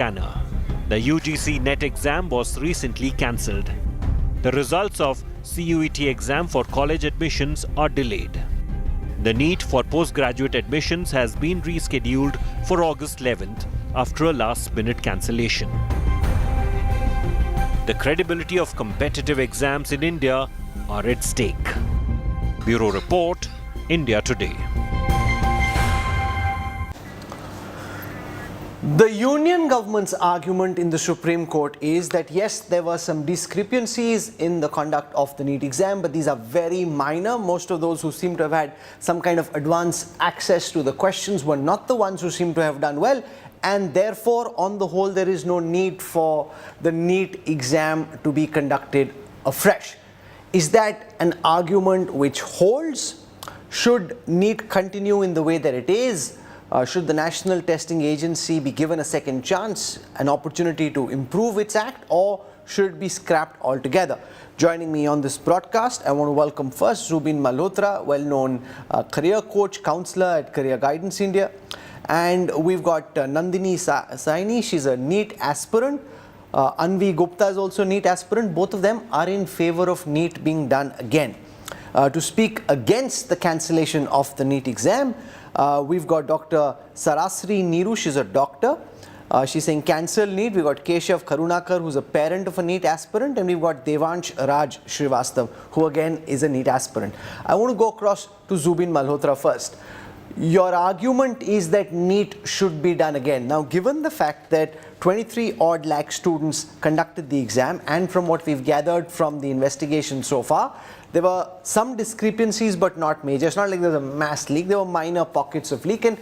Scanner. The UGC NET exam was recently cancelled. The results of CUET exam for college admissions are delayed. The NEET for postgraduate admissions has been rescheduled for August 11th after a last-minute cancellation. The credibility of competitive exams in India are at stake. Bureau Report, India Today. The union government's argument in the Supreme Court is that yes, there were some discrepancies in the conduct of the NEET exam, but these are very minor. Most of those who seem to have had some kind of advanced access to the questions were not the ones who seem to have done well, and therefore, on the whole, there is no need for the NEET exam to be conducted afresh. Is that an argument which holds? Should NEET continue in the way that it is? Should the National Testing Agency be given a second chance, an opportunity to improve its act, or should it be scrapped altogether? Joining me on this broadcast, I want to welcome first Zubin Malhotra, well-known career coach, counselor at Career Guidance India. And we've got Nandini Saini, she's a NEET aspirant. Anvi Gupta is also a NEET aspirant. Both of them are in favor of NEET being done again. To speak against the cancellation of the NEET exam, we've got Dr. Sarasri Neeru, she's a doctor. She's saying cancel NEET. We've got Keshav Karunakar, who's a parent of a NEET aspirant, and we've got Devansh Raj Srivastav, who again is a NEET aspirant. I want to go across to Zubin Malhotra first. Your argument is that NEET should be done again. Now, given the fact that 23 odd lakh students conducted the exam, and from what we've gathered from the investigation so far, there were some discrepancies but not major. It's not like there's a mass leak. There were minor pockets of leak, and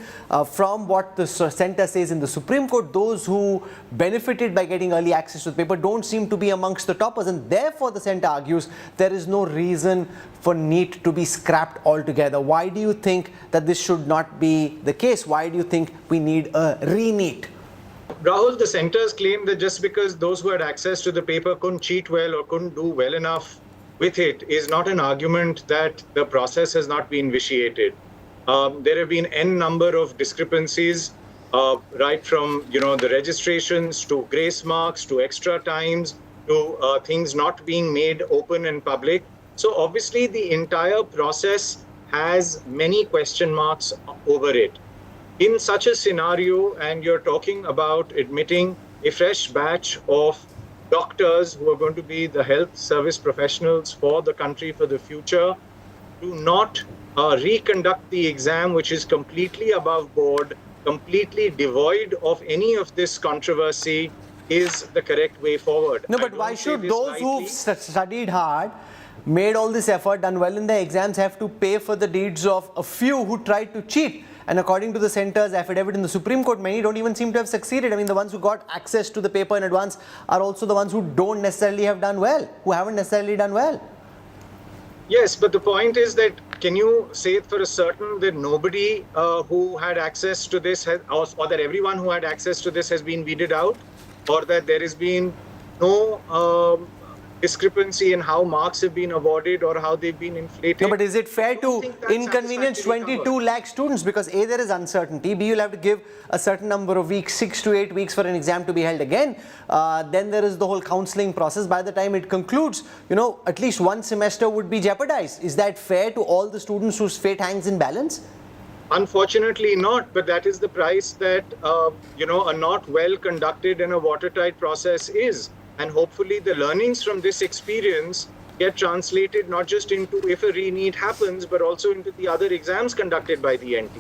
from what the centre says in the Supreme Court, those who benefited by getting early access to the paper don't seem to be amongst the toppers, and therefore the centre argues there is no reason for NEET to be scrapped altogether. Why do you think that this should not be the case? Why do you think we need a re-NEET? Rahul, the centres claim that just because those who had access to the paper couldn't cheat well or couldn't do well enough with it is not an argument that the process has not been vitiated. There have been n number of discrepancies, right from the registrations to grace marks to extra times to things not being made open and public. So obviously the entire process has many question marks over it. In such a scenario, and you're talking about admitting a fresh batch of doctors who are going to be the health service professionals for the country for the future, to not reconduct the exam, which is completely above board, completely devoid of any of this controversy, is the correct way forward. No, but why should those who've studied hard, made all this effort, done well in the exams, have to pay for the deeds of a few who tried to cheat? And according to the centre's affidavit in the Supreme Court, many don't even seem to have succeeded. I mean, the ones who got access to the paper in advance are also the ones who don't necessarily have done well, who haven't necessarily done well. Yes, but the point is that can you say for a certain that nobody who had access to this has, or that everyone who had access to this has been weeded out, or that there has been no discrepancy in how marks have been awarded or how they've been inflated? No, but is it fair to inconvenience 22 lakh students? Because A, there is uncertainty, B, you'll have to give a certain number of weeks, 6 to 8 weeks for an exam to be held again. Then there is the whole counselling process. By the time it concludes, at least one semester would be jeopardized. Is that fair to all the students whose fate hangs in balance? Unfortunately not, but that is the price that, a not well conducted and a watertight process is. And hopefully the learnings from this experience get translated not just into if a re-NEET happens, but also into the other exams conducted by the NT.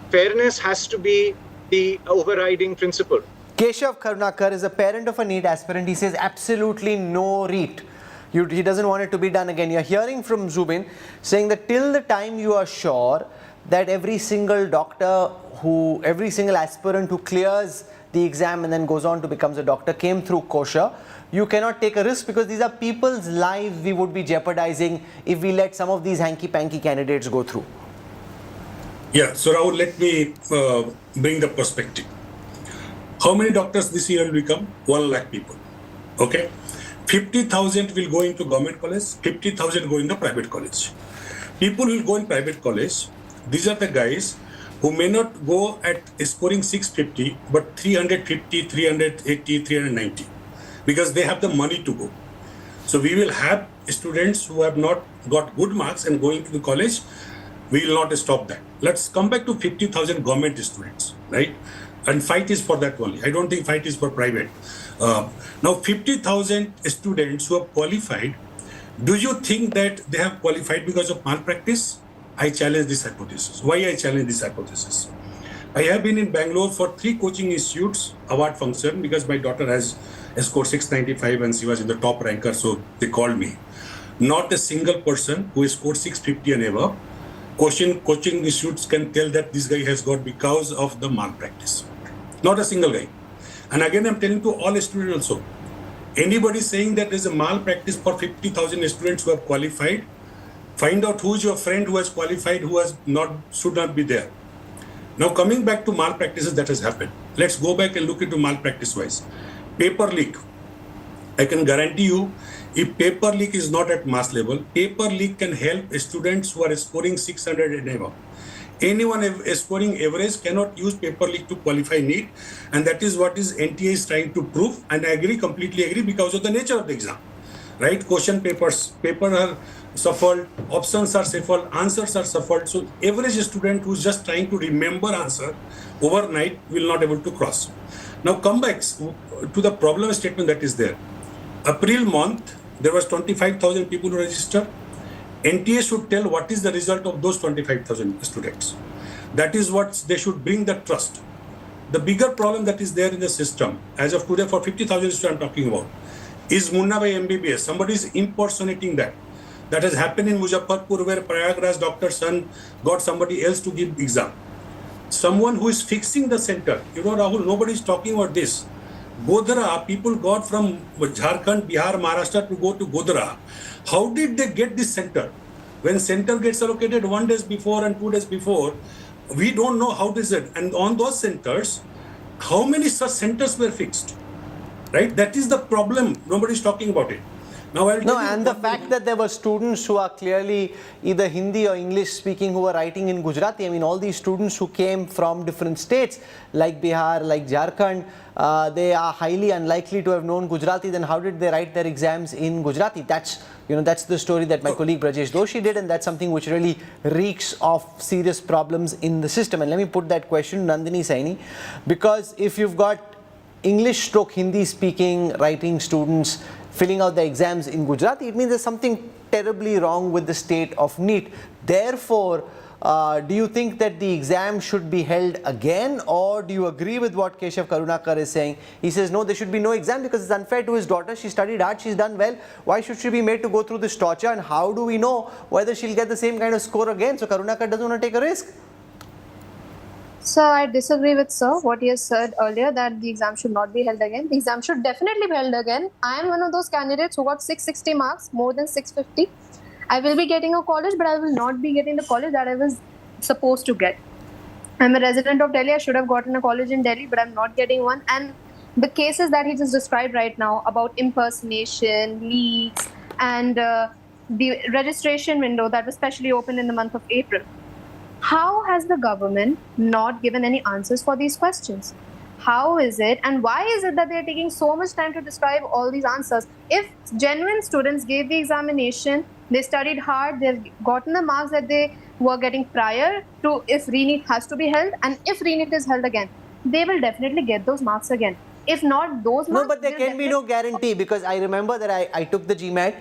Fairness has to be the overriding principle. Keshav Karunakar is a parent of a NEET aspirant. He says absolutely no REET. He doesn't want it to be done again. You're hearing from Zubin saying that till the time you are sure that every single every single aspirant who clears the exam and then goes on to becomes a doctor came through kosher, you cannot take a risk because these are people's lives we would be jeopardizing if we let some of these hanky-panky candidates go through. Yeah, so Rahul, let me bring the perspective. How many doctors this year will become? 1 lakh people. Okay? 50,000 will go into government college, 50,000 go into private college. People will go in private college. These are the guys who may not go at scoring 650, but 350, 380, 390, because they have the money to go. So we will have students who have not got good marks and going to the college. We will not stop that. Let's come back to 50,000 government students, right? And fight is for that only. I don't think fight is for private. Now 50,000 students who have qualified, do you think that they have qualified because of malpractice? I challenge this hypothesis. Why I challenge this hypothesis? I have been in Bangalore for 3 coaching institutes award function because my daughter has scored 695 and she was in the top ranker, so they called me. Not a single person who scored 650 and above. Coaching institutes can tell that this guy has got because of the malpractice. Not a single guy. And again, I'm telling to all students also. Anybody saying that there's a malpractice for 50,000 students who have qualified, find out who's your friend who has qualified, who has not, should not be there. Now coming back to malpractices that has happened, let's go back and look into malpractice wise. Paper leak. I can guarantee you, if paper leak is not at mass level, paper leak can help students who are scoring 600 and above. Anyone scoring average cannot use paper leak to qualify NEET, and that is what is NTA is trying to prove. And I agree, completely agree, because of the nature of the exam, right? Question papers are shuffled, options are shuffled, answers are shuffled. So average student who's just trying to remember answer overnight will not able to cross. Now come back to the problem statement that is there. April month, there was 25,000 people who registered. NTA should tell what is the result of those 25,000 students. That is what they should bring the trust. The bigger problem that is there in the system, as of today for 50,000 students I'm talking about, is Munna by MBBS. Somebody is impersonating that. That has happened in Muzaffarpur, where Prayagraj Dr. Sun got somebody else to give exam. Someone who is fixing the center. You know, Rahul, nobody is talking about this. Godhra, people got from Jharkhand, Bihar, Maharashtra to go to Godhra. How did they get this center? When center gets allocated 1 day before and 2 days before, we don't know how this is. And on those centers, how many such centers were fixed? Right? That is the problem. Nobody is talking about it. Now, and the fact that there were students who are clearly either Hindi or English speaking who were writing in Gujarati. I mean, all these students who came from different states like Bihar, like Jharkhand, they are highly unlikely to have known Gujarati. Then how did they write their exams in Gujarati? That's the story that my colleague Brajesh Doshi did, and that's something which really reeks of serious problems in the system. And let me put that question to Nandini Saini, because if you've got English/Hindi speaking writing students filling out the exams in Gujarati, it means there's something terribly wrong with the state of NEET. Therefore, do you think that the exam should be held again, or do you agree with what Keshav Karunakar is saying? He says, no, there should be no exam because it's unfair to his daughter. She studied hard, she's done well. Why should she be made to go through this torture? And how do we know whether she'll get the same kind of score again? So Karunakar doesn't want to take a risk. So I disagree with sir, what he has said earlier, that the exam should not be held again. The exam should definitely be held again. I am one of those candidates who got 660 marks, more than 650. I will be getting a college, but I will not be getting the college that I was supposed to get. I'm a resident of Delhi. I should have gotten a college in Delhi, but I'm not getting one. And the cases that he just described right now about impersonation, leaks, and the registration window that was specially opened in the month of April. How has the government not given any answers for these questions? How is it, and why is it that they're taking so much time to describe all these answers? If genuine students gave the examination, they studied hard, they've gotten the marks that they were getting prior to if ReNEET has to be held, and if ReNEET is held again, they will definitely get those marks again. If not those marks... No, but there can be no guarantee, because I remember that I took the GMAT,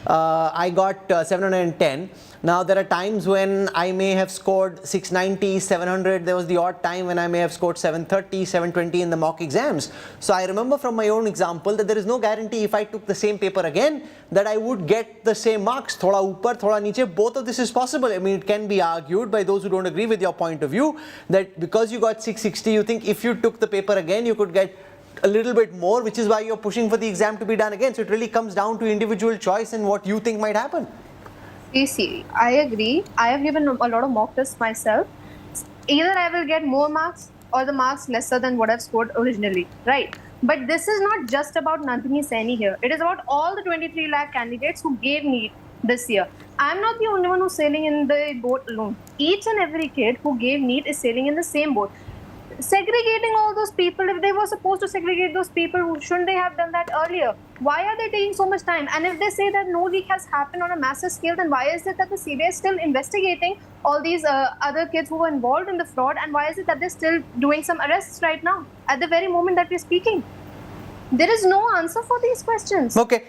I got 710. Now, there are times when I may have scored 690, 700. There was the odd time when I may have scored 730, 720 in the mock exams. So I remember from my own example that there is no guarantee if I took the same paper again that I would get the same marks. Thoda upar, thoda niche, both of this is possible. I mean, it can be argued by those who don't agree with your point of view that because you got 660, you think if you took the paper again, you could get a little bit more, which is why you're pushing for the exam to be done again. So it really comes down to individual choice and what you think might happen. See, I agree. I have given a lot of mock tests myself. Either I will get more marks or the marks lesser than what I've scored originally, right? But this is not just about Nandini Saini here. It is about all the 23 lakh candidates who gave NEET this year. I'm not the only one who's sailing in the boat alone. Each and every kid who gave NEET is sailing in the same boat. Segregating all those people, if they were supposed to segregate those people, shouldn't they have done that earlier? Why are they taking so much time? And if they say that no leak has happened on a massive scale, then why is it that the CBI is still investigating all these other kids who were involved in the fraud? And why is it that they're still doing some arrests right now at the very moment that we're speaking? There is no answer for these questions. Okay,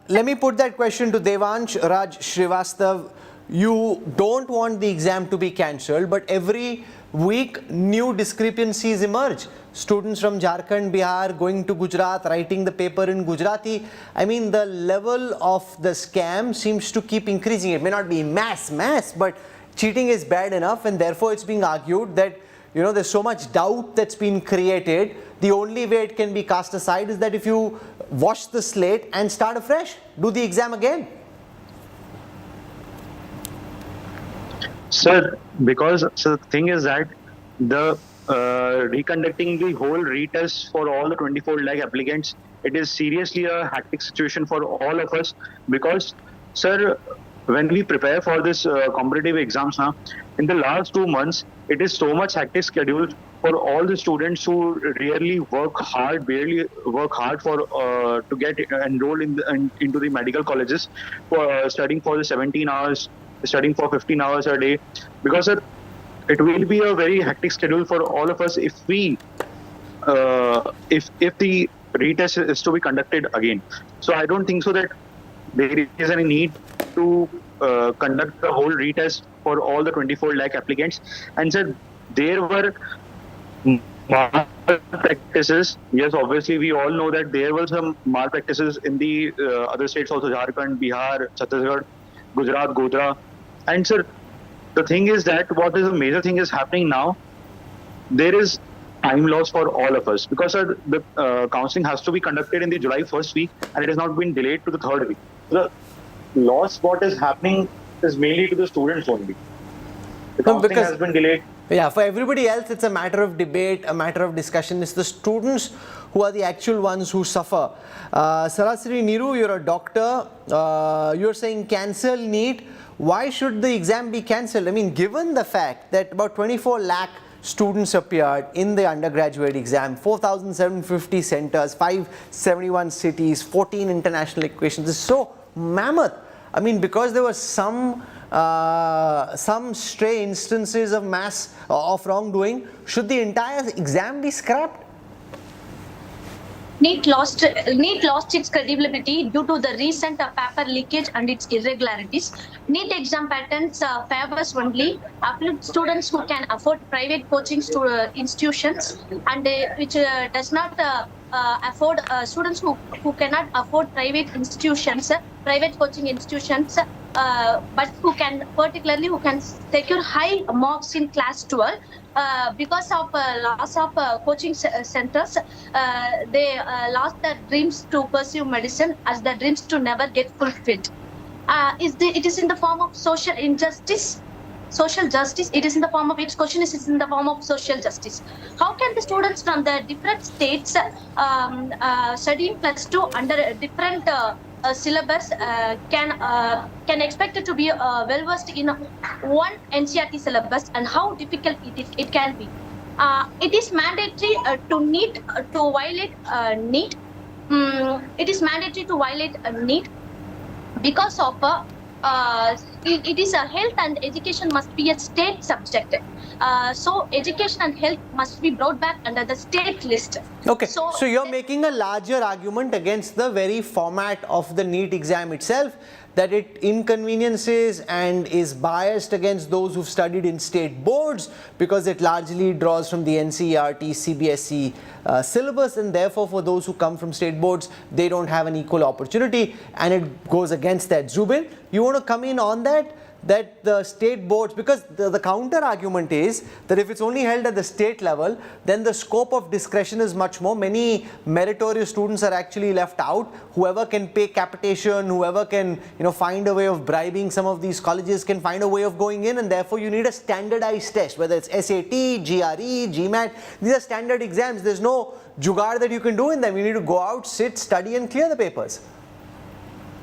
let me put that question to Devansh Raj Srivastav. You don't want the exam to be cancelled, but every week new discrepancies emerge. Students from Jharkhand, Bihar going to Gujarat, writing the paper in Gujarati. I mean, the level of the scam seems to keep increasing. It may not be mass, but cheating is bad enough, and therefore it's being argued that, you know, there's so much doubt that's been created. The only way it can be cast aside is that if you wash the slate and start afresh, do the exam again. Sir, because the thing is that the reconducting the whole retest for all the 24 lakh applicants, it is seriously a hectic situation for all of us. Because, sir, when we prepare for this competitive exams now, in the last 2 months, it is so much hectic schedule for all the students who barely work hard for to get enrolled into the medical colleges, for studying for the 17 hours, studying for 15 hours a day, because it will be a very hectic schedule for all of us if we if the retest is to be conducted again. So I don't think so that there is any need to conduct the whole retest for all the 24 lakh applicants. And sir, there were malpractices. Yes, obviously we all know that there were some malpractices in the other states also, Jharkhand, Bihar, Chhattisgarh, Gujarat, Godhra. And sir, the thing is that what is the major thing is happening now, there is time loss for all of us, because sir, the counselling has to be conducted in the July 1st week and it has not been delayed to the 3rd week. The loss what is happening is mainly to the students only. The counselling has been delayed. Yeah, for everybody else, it's a matter of debate, a matter of discussion. It's the students who are the actual ones who suffer. Sarasri Niru, you're a doctor. You're saying cancel NEET. Why should the exam be cancelled? I mean, given the fact that about 24 lakh students appeared in the undergraduate exam, 4,750 centers, 571 cities, 14 international equations. It's so mammoth. I mean, because there was some stray instances of wrongdoing, should the entire exam be scrapped? NEET lost its credibility due to the recent paper leakage and its irregularities. NEET exam patterns favors only affluent students who can afford private coaching institutions, and which does not afford students who cannot afford private institutions, private coaching institutions, but who can secure high marks in class 12. Because of loss of coaching centers, they lost their dreams to pursue medicine, as their dreams to never get fulfilled. It is in the form of social injustice, social justice. It is in the form of, its question is in the form of social justice. How can the students from the different states studying +2 under a different syllabus can expect it to be well versed in one NCERT syllabus, and how difficult it can be. It is mandatory to violate NEET. It is mandatory to violate NEET because of it is a health and education must be a state subject. So education and health must be brought back under the state list. Okay, so you're making a larger argument against the very format of the NEET exam itself, that it inconveniences and is biased against those who've studied in state boards, because it largely draws from the NCERT, CBSE syllabus, and therefore for those who come from state boards, they don't have an equal opportunity, and it goes against that. Zubin, you want to come in on that the state boards, because the counter argument is that if it's only held at the state level, then the scope of discretion is much more. Many meritorious students are actually left out. Whoever can pay capitation, whoever can find a way of bribing some of these colleges can find a way of going in, and therefore you need a standardized test, whether it's SAT, GRE, GMAT. These are standard exams. There's no jugaad that you can do in them. You need to go out, sit, study and clear the papers.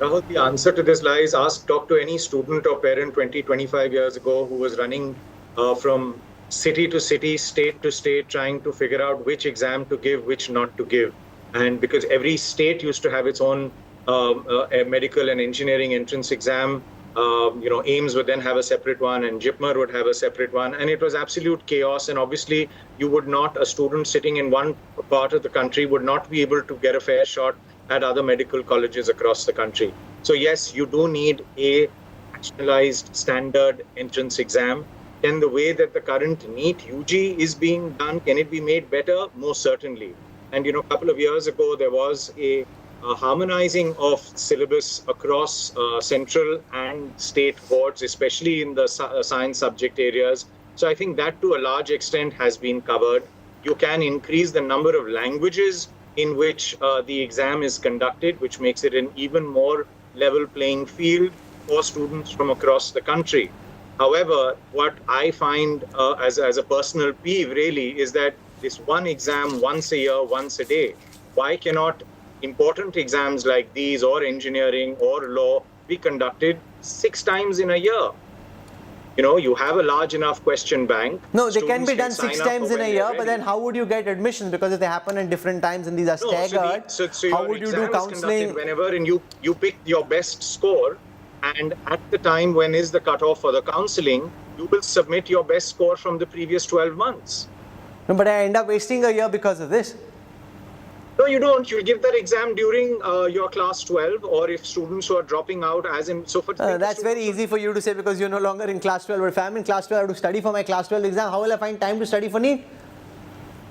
Rahul, the answer to this lies, talk to any student or parent 20, 25 years ago who was running from city to city, state to state, trying to figure out which exam to give, which not to give. And because every state used to have its own medical and engineering entrance exam, AIMS would then have a separate one and JIPMER would have a separate one. And it was absolute chaos. And obviously, a student sitting in one part of the country would not be able to get a fair shot at other medical colleges across the country. So yes, you do need a nationalized standard entrance exam. Can the way that the current NEET UG is being done, can it be made better? Most certainly. And a couple of years ago, there was a harmonizing of syllabus across central and state boards, especially in the science subject areas. So I think that to a large extent has been covered. You can increase the number of languages in which the exam is conducted, which makes it an even more level playing field for students from across the country. However, what I find as a personal peeve really is that this one exam once a year, once a day, why cannot important exams like these or engineering or law be conducted 6 times in a year? You have a large enough question bank. No, they can be done 6 times in a year, but then how would you get admissions? Because if they happen at different times and these are staggered, how would you do counseling? Whenever and you pick your best score, and at the time when is the cutoff for the counseling, you will submit your best score from the previous 12 months. No, but I end up wasting a year because of this. No, you don't. You'll give that exam during your class 12, or if students who are dropping out, as in, so for that's very easy for you to say because you're no longer in class 12. But if I'm in class 12, I have to study for my class 12 exam. How will I find time to study for NEET?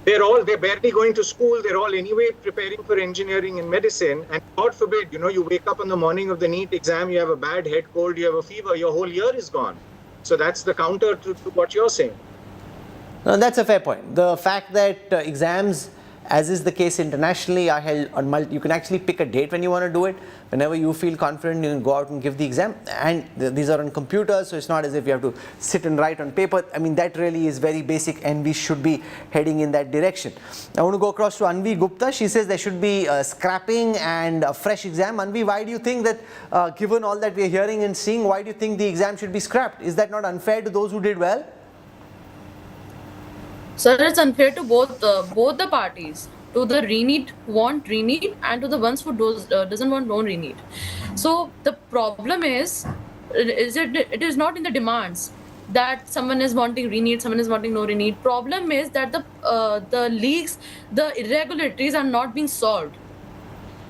They're barely going to school. They're all anyway preparing for engineering and medicine. And God forbid, you wake up on the morning of the NEET exam, you have a bad head cold, you have a fever, your whole year is gone. So that's the counter to what you're saying. No, that's a fair point. The fact that exams, as is the case internationally, are held on you can actually pick a date when you want to do it. Whenever you feel confident, you can go out and give the exam. And these are on computers, so it's not as if you have to sit and write on paper. I mean, that really is very basic, and we should be heading in that direction. I want to go across to Anvi Gupta. She says there should be scrapping and a fresh exam. Anvi, why do you think that, given all that we are hearing and seeing, why do you think the exam should be scrapped? Is that not unfair to those who did well? Sir, it's unfair to both the parties, to the re-NEET who want re-NEET and to the ones who doesn't want no re-NEET. So the problem is it is not in the demands that someone is wanting re-NEET, someone is wanting no re-NEET. Problem is that the leaks, the irregularities are not being solved.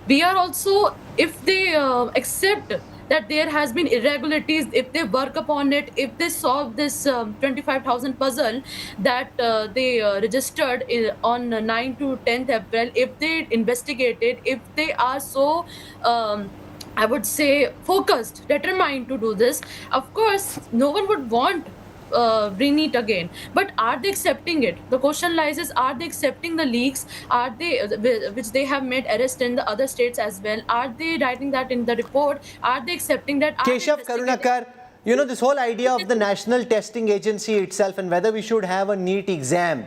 We are also, if they accept that there has been irregularities, if they work upon it, if they solve this 25,000 puzzle that they registered on 9 to 10th April, if they investigated, if they are so, I would say, focused, determined to do this, of course, no one would want re-NEET again. But are they accepting it? The question lies is, are they accepting the leaks? Are they, which they have made arrest in the other states as well? Are they writing that in the report? Are they accepting that? Keshav Karunakar, this whole idea of the National Testing Agency itself and whether we should have a NEET exam.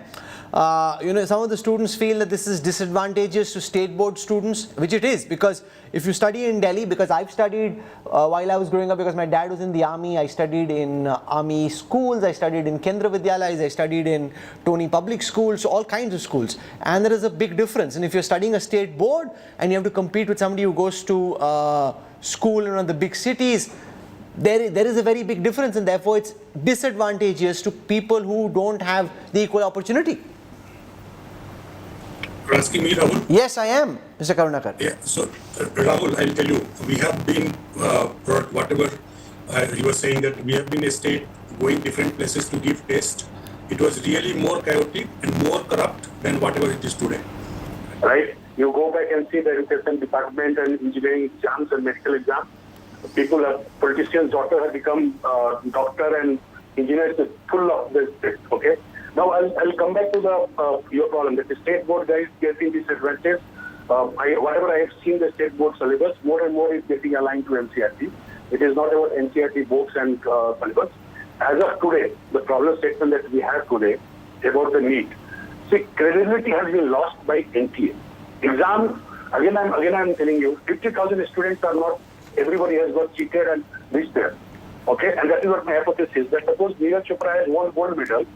Some of the students feel that this is disadvantageous to state board students, which it is, because if you study in Delhi, because I've studied while I was growing up, because my dad was in the army, I studied in army schools, I studied in Kendra Vidyalayas, I studied in Tony public schools, all kinds of schools, and there is a big difference. And if you're studying a state board and you have to compete with somebody who goes to school in one of the big cities, there is a very big difference, and therefore it's disadvantageous to people who don't have the equal opportunity. You're asking me, Rahul? Yes, I am, Mr. Karunakar. Yeah, so Rahul, I'll tell you, we have been, whatever you were saying, that we have been a state going different places to give tests. It was really more chaotic and more corrupt than whatever it is today. Right? You go back and see the education department and engineering exams and medical exams. Politicians' daughter have become doctor and engineers is full of this, okay? Now, I'll come back to your problem, that the state board guys getting disadvantaged. Whatever I have seen the state board syllabus, more and more is getting aligned to NCERT. It is not about NCERT books and syllabus. As of today, the problem statement that we have today about the NEET, see, credibility has been lost by NTA. Exam, again I'm telling you, 50,000 students are not everybody has got cheated and reached there. Okay, and that is what my hypothesis is, that suppose Neeraj Chopra has won gold medal,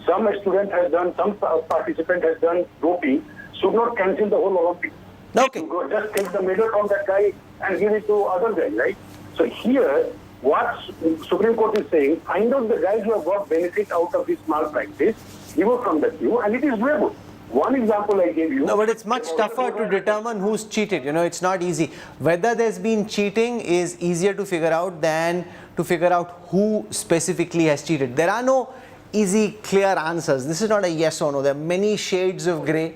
some student has done, some participant has done doping, should not cancel the whole Olympics. Okay. Just take the medal from that guy and give it to other guy, right? So here, what Supreme Court is saying, find out the guys who have got benefit out of this malpractice, remove from the queue, and it is doable. One example I gave you. No, but it's much tougher to determine who's cheated. You know, it's not easy. Whether there's been cheating is easier to figure out than to figure out who specifically has cheated. There are no easy, clear answers. This is not a yes or no. There are many shades of grey.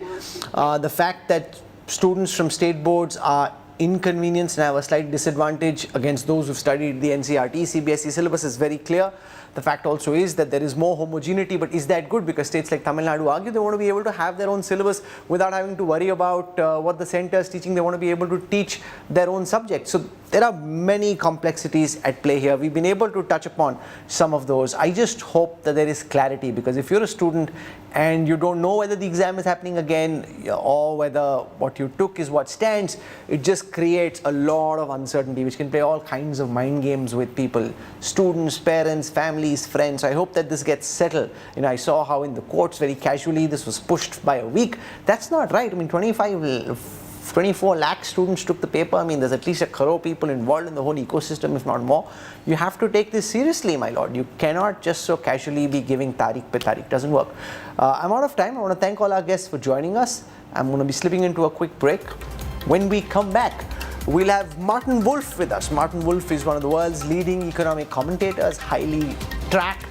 The fact that students from state boards are inconvenienced and have a slight disadvantage against those who've studied the NCERT, CBSE syllabus is very clear. The fact also is that there is more homogeneity, but is that good? Because states like Tamil Nadu argue they want to be able to have their own syllabus without having to worry about what the center is teaching. They want to be able to teach their own subject. So there are many complexities at play here. We've been able to touch upon some of those. I just hope that there is clarity, because if you're a student and you don't know whether the exam is happening again or whether what you took is what stands, it just creates a lot of uncertainty, which can play all kinds of mind games with people, students, parents, families, friends. I hope that this gets settled. You know, I saw how in the courts very casually this was pushed by a week. That's not right. I mean, 24 lakh students took the paper. I mean, there's at least a crore people involved in the whole ecosystem, if not more. You have to take this seriously, my lord. You cannot just so casually be giving Tariq pe Tariq. Doesn't work. I'm out of time. I want to thank all our guests for joining us. I'm going to be slipping into a quick break. When we come back, we'll have Martin Wolf with us. Martin Wolf is one of the world's leading economic commentators, highly tracked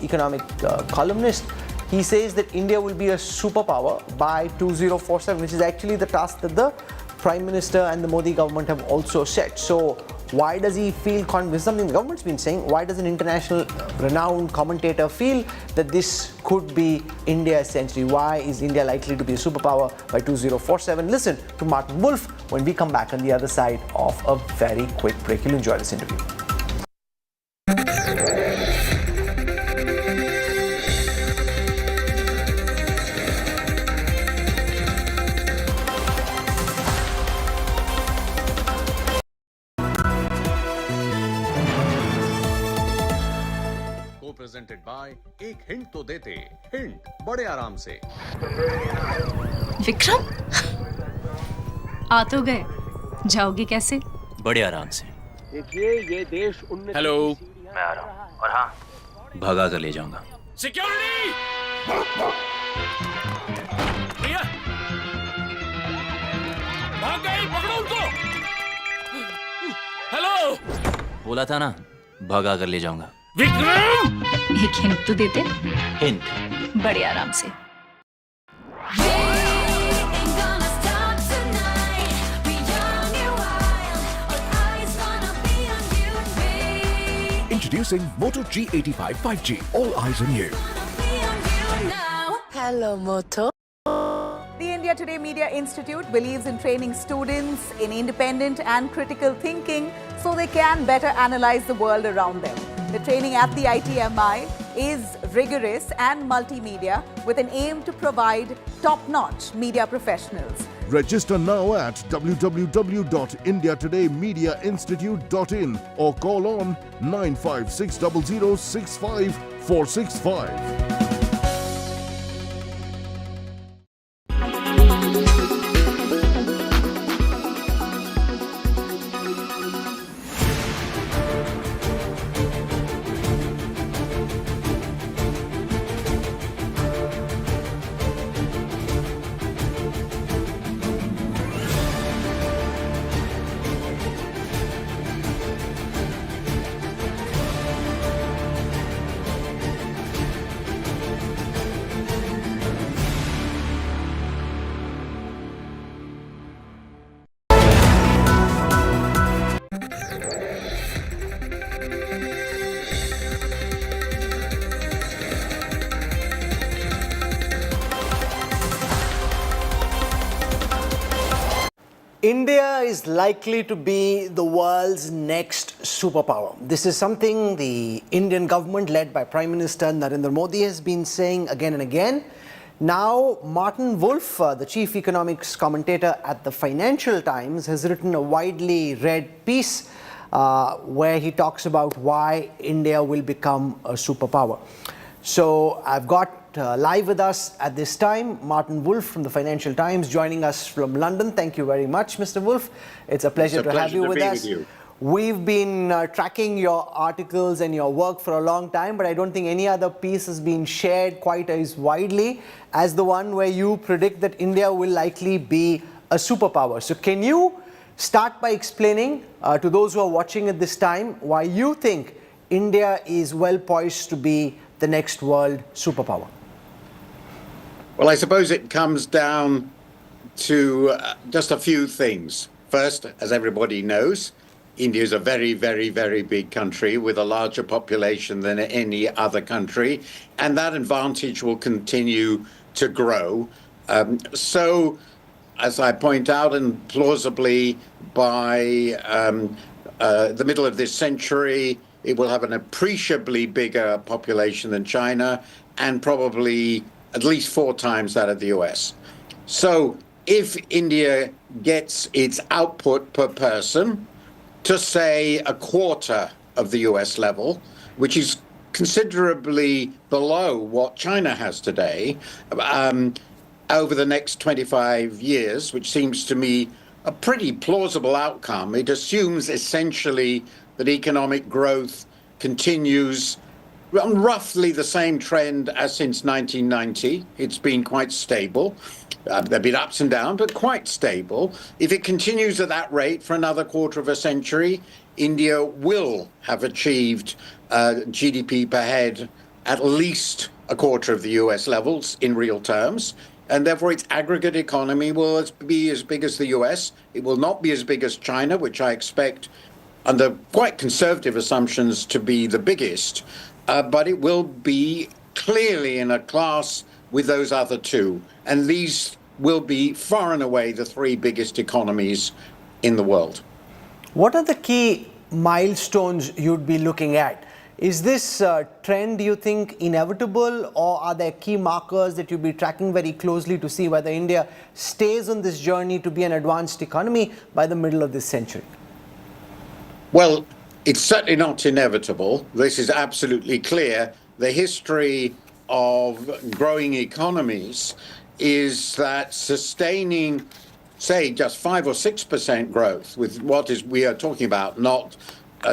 economic columnist. He says that India will be a superpower by 2047, which is actually the task that the Prime Minister and the Modi government have also set. So why does he feel confident? Something the government's been saying. Why does an international renowned commentator feel that this could be India's century? Why is India likely to be a superpower by 2047? Listen to Martin Wolf when we come back on the other side of a very quick break. You'll enjoy this interview. Presented by एक hint तो देते hint बड़े आराम से विक्रम आ तो गए जाओगे कैसे बड़े आराम से देखिए ये देश हेलो मैं आ रहा हूँ और हाँ भगा कर ले जाऊंगा सिक्योरिटी भाग गए पकड़ो उनको हेलो बोला था ना भगा कर ले जाऊंगा विक्रम एक हिंट तो देते हिंट बड़े आराम से Introducing Moto G85 5G. All eyes on you. Hello, Moto. The India Today Media Institute believes in training students in independent and critical thinking so they can better analyze the world around them. The training at the ITMI is rigorous and multimedia with an aim to provide top-notch media professionals. Register now at www.indiatodaymediainstitute.in or call on 95600 65465. India is likely to be the world's next superpower. This is something the Indian government led by Prime Minister Narendra Modi has been saying again and again. Now, Martin Wolf, the chief economics commentator at the Financial Times, has written a widely read piece where he talks about why India will become a superpower. So I've got live with us at this time Martin Wolf from the Financial Times, joining us from London. Thank you very much, Mr. Wolf. It's a pleasure to have you with us. We've been tracking your articles and your work for a long time, but I don't think any other piece has been shared quite as widely as the one where you predict that India will likely be a superpower. So can you start by explaining to those who are watching at this time why you think India is well poised to be the next world superpower? Well, I suppose it comes down to just a few things. First, as everybody knows, India is a very, very, very big country with a larger population than any other country, and that advantage will continue to grow. So, as I point out, and plausibly by the middle of this century, it will have an appreciably bigger population than China, and probably at least 4 times that of the US. So if India gets its output per person to, say, a quarter of the US level, which is considerably below what China has today, over the next 25 years, which seems to me a pretty plausible outcome. It assumes essentially that economic growth continues on roughly the same trend as since 1990. It's been quite stable. There have been ups and downs, but quite stable. If it continues at that rate for another quarter of a century, India will have achieved GDP per head at least a quarter of the US levels in real terms. And therefore, its aggregate economy will be as big as the US. It will not be as big as China, which I expect, under quite conservative assumptions, to be the biggest. But it will be clearly in a class with those other two. And these will be far and away the 3 biggest economies in the world. What are the key milestones you'd be looking at? Is this trend, do you think, inevitable, or are there key markers that you'll be tracking very closely to see whether India stays on this journey to be an advanced economy by the middle of this century? Well, it's certainly not inevitable. This is absolutely clear. The history of growing economies is that sustaining, say, just 5 or 6% growth with what is we are talking about, not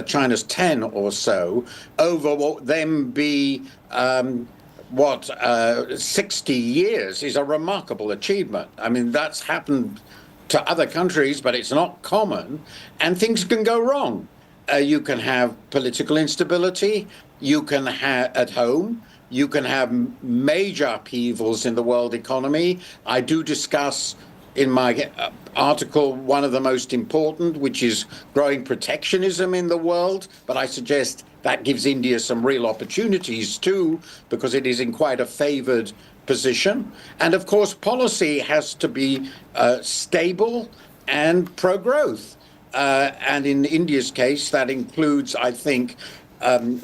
China's 10 or so, over what then be 60 years is a remarkable achievement. I mean, that's happened to other countries, but it's not common, and things can go wrong. You can have political instability, you can have at home, you can have major upheavals in the world economy. I do discuss in my article one of the most important, which is growing protectionism in the world, but I suggest that gives India some real opportunities too, because it is in quite a favored position. And of course, policy has to be stable and pro-growth. And in India's case, that includes, I think,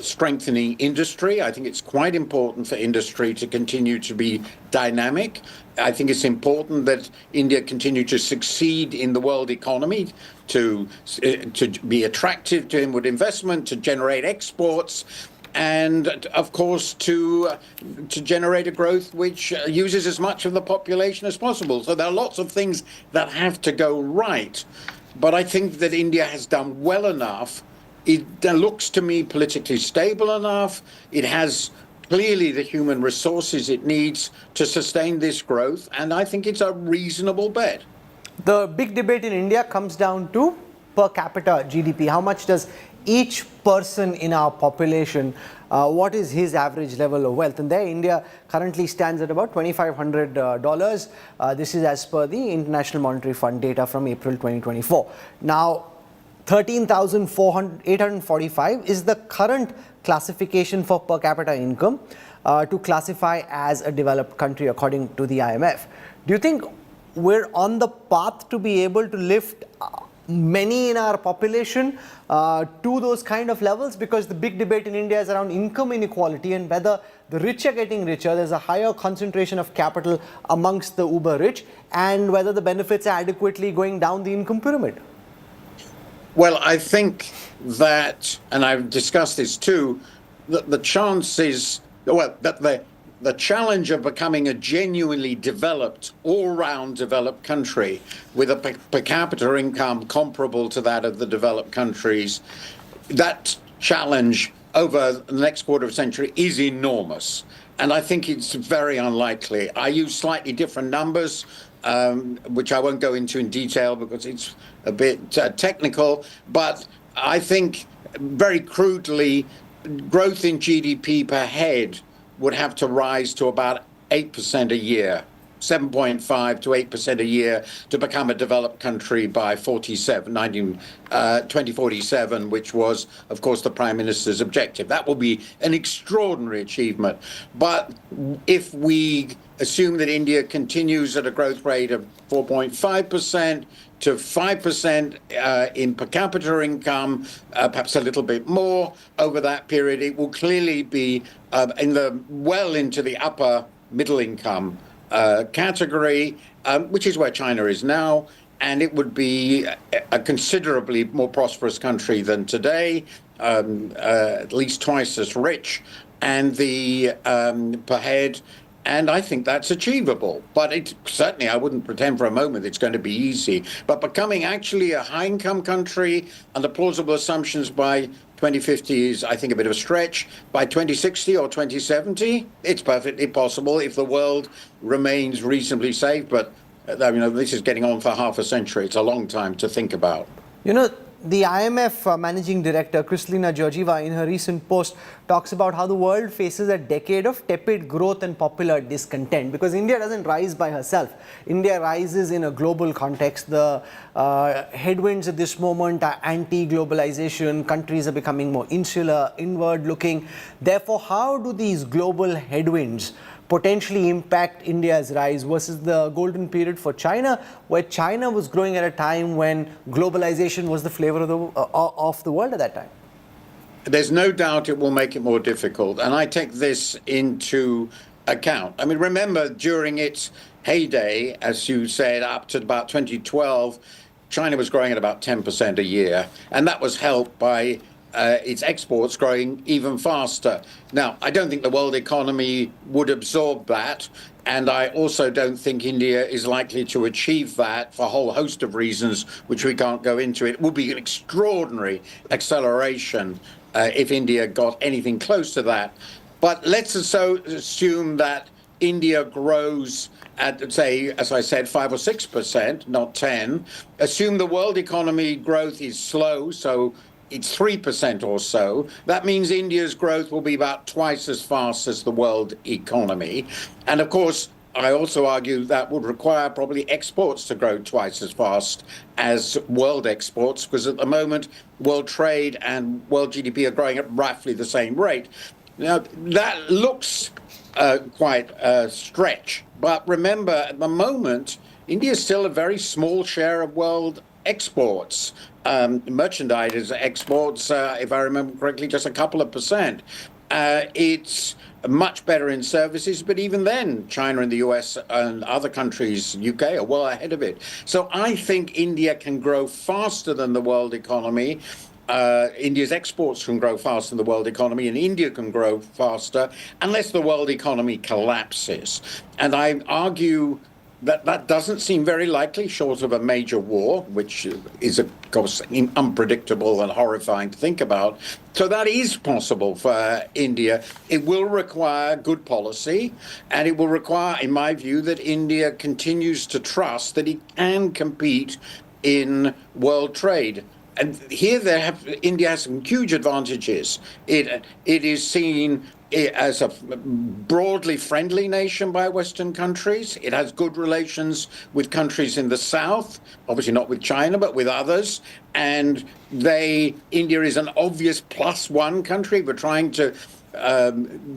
strengthening industry. I think it's quite important for industry to continue to be dynamic. I think it's important that India continue to succeed in the world economy, to be attractive to inward investment, to generate exports, and of course to generate a growth which uses as much of the population as possible. So there are lots of things that have to go right. But I think that India has done well enough. It looks to me politically stable enough. It has clearly the human resources it needs to sustain this growth, and I think it's a reasonable bet. The big debate in India comes down to per capita GDP. How much does each person in our population, what is his average level of wealth? And there India currently stands at about $2,500. This is as per the International Monetary Fund data from April 2024. Now, 13,845 is the current classification for per capita income to classify as a developed country according to the IMF. Do you think we're on the path to be able to lift many in our population to those kind of levels? Because the big debate in India is around income inequality and whether the rich are getting richer, there's a higher concentration of capital amongst the uber rich, and whether the benefits are adequately going down the income pyramid. Well, I think that, and I've discussed this too, that the chances, well, that the challenge of becoming a genuinely developed, all-round developed country with a per capita income comparable to that of the developed countries, that challenge over the next quarter of a century is enormous. And I think it's very unlikely. I use slightly different numbers, which I won't go into in detail because it's a bit technical, but I think very crudely, growth in GDP per head would have to rise to about 8% a year, 7.5 to 8% a year to become a developed country by 2047, which was, of course, the Prime Minister's objective. That will be an extraordinary achievement. But if we assume that India continues at a growth rate of 4.5% to 5% in per capita income, perhaps a little bit more over that period, it will clearly be into the upper middle income category, which is where China is now, and it would be a considerably more prosperous country than today, at least twice as rich, and the per head. And I think that's achievable. But certainly I wouldn't pretend for a moment it's going to be easy. But becoming actually a high-income country under plausible assumptions by 2050 is, I think, a bit of a stretch. By 2060 or 2070, it's perfectly possible if the world remains reasonably safe. But this is getting on for half a century. It's a long time to think about. The IMF managing director, Kristalina Georgieva, in her recent post, talks about how the world faces a decade of tepid growth and popular discontent because India doesn't rise by herself. India rises in a global context. The headwinds at this moment are anti-globalization. Countries are becoming more insular, inward-looking. Therefore, how do these global headwinds potentially impact India's rise versus the golden period for China, where China was growing at a time when globalization was the flavor of the world at that time? There's no doubt it will make it more difficult, and I take this into account. I mean, remember, during its heyday, as you said, up to about 2012, China was growing at about 10% a year, and that was helped by its exports growing even faster. Now, I don't think the world economy would absorb that, and I also don't think India is likely to achieve that for a whole host of reasons, which we can't go into. It would be an extraordinary acceleration if India got anything close to that. But let's assume that India grows at, say, as I said, 5 or 6%, not 10. Assume the world economy growth is slow, so it's 3% or so. That means India's growth will be about twice as fast as the world economy. And of course, I also argue that would require probably exports to grow twice as fast as world exports, because at the moment, world trade and world GDP are growing at roughly the same rate. Now, that looks quite a stretch. But remember, at the moment, India is still a very small share of world exports. Merchandise exports, if I remember correctly, just a couple of percent. It's much better in services, but even then, China and the US and other countries, UK, are well ahead of it. So I think India can grow faster than the world economy. India's exports can grow faster than the world economy, and India can grow faster unless the world economy collapses. And I argue that doesn't seem very likely, short of a major war, which is, of course, unpredictable and horrifying to think about. So that is possible for India. It will require good policy, and it will require, in my view, that India continues to trust that it can compete in world trade. And here India has some huge advantages. It is seen as a broadly friendly nation by Western countries. It has good relations with countries in the south, obviously not with China, but with others. And India is an obvious +1 country. We're trying to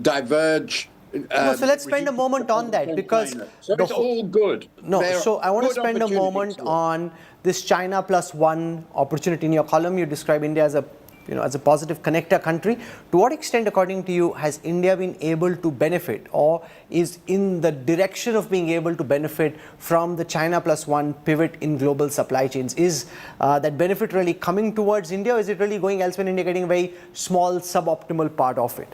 diverge No, so let's spend a moment on that, because So it's all good. No, They're so I want to good spend a moment opportunities. on this China plus one opportunity. In your column, you describe India as a, as a positive connector country. To what extent, according to you, has India been able to benefit, or is in the direction of being able to benefit from the China plus one pivot in global supply chains? Is that benefit really coming towards India, or is it really going elsewhere and India getting a very small, suboptimal part of it?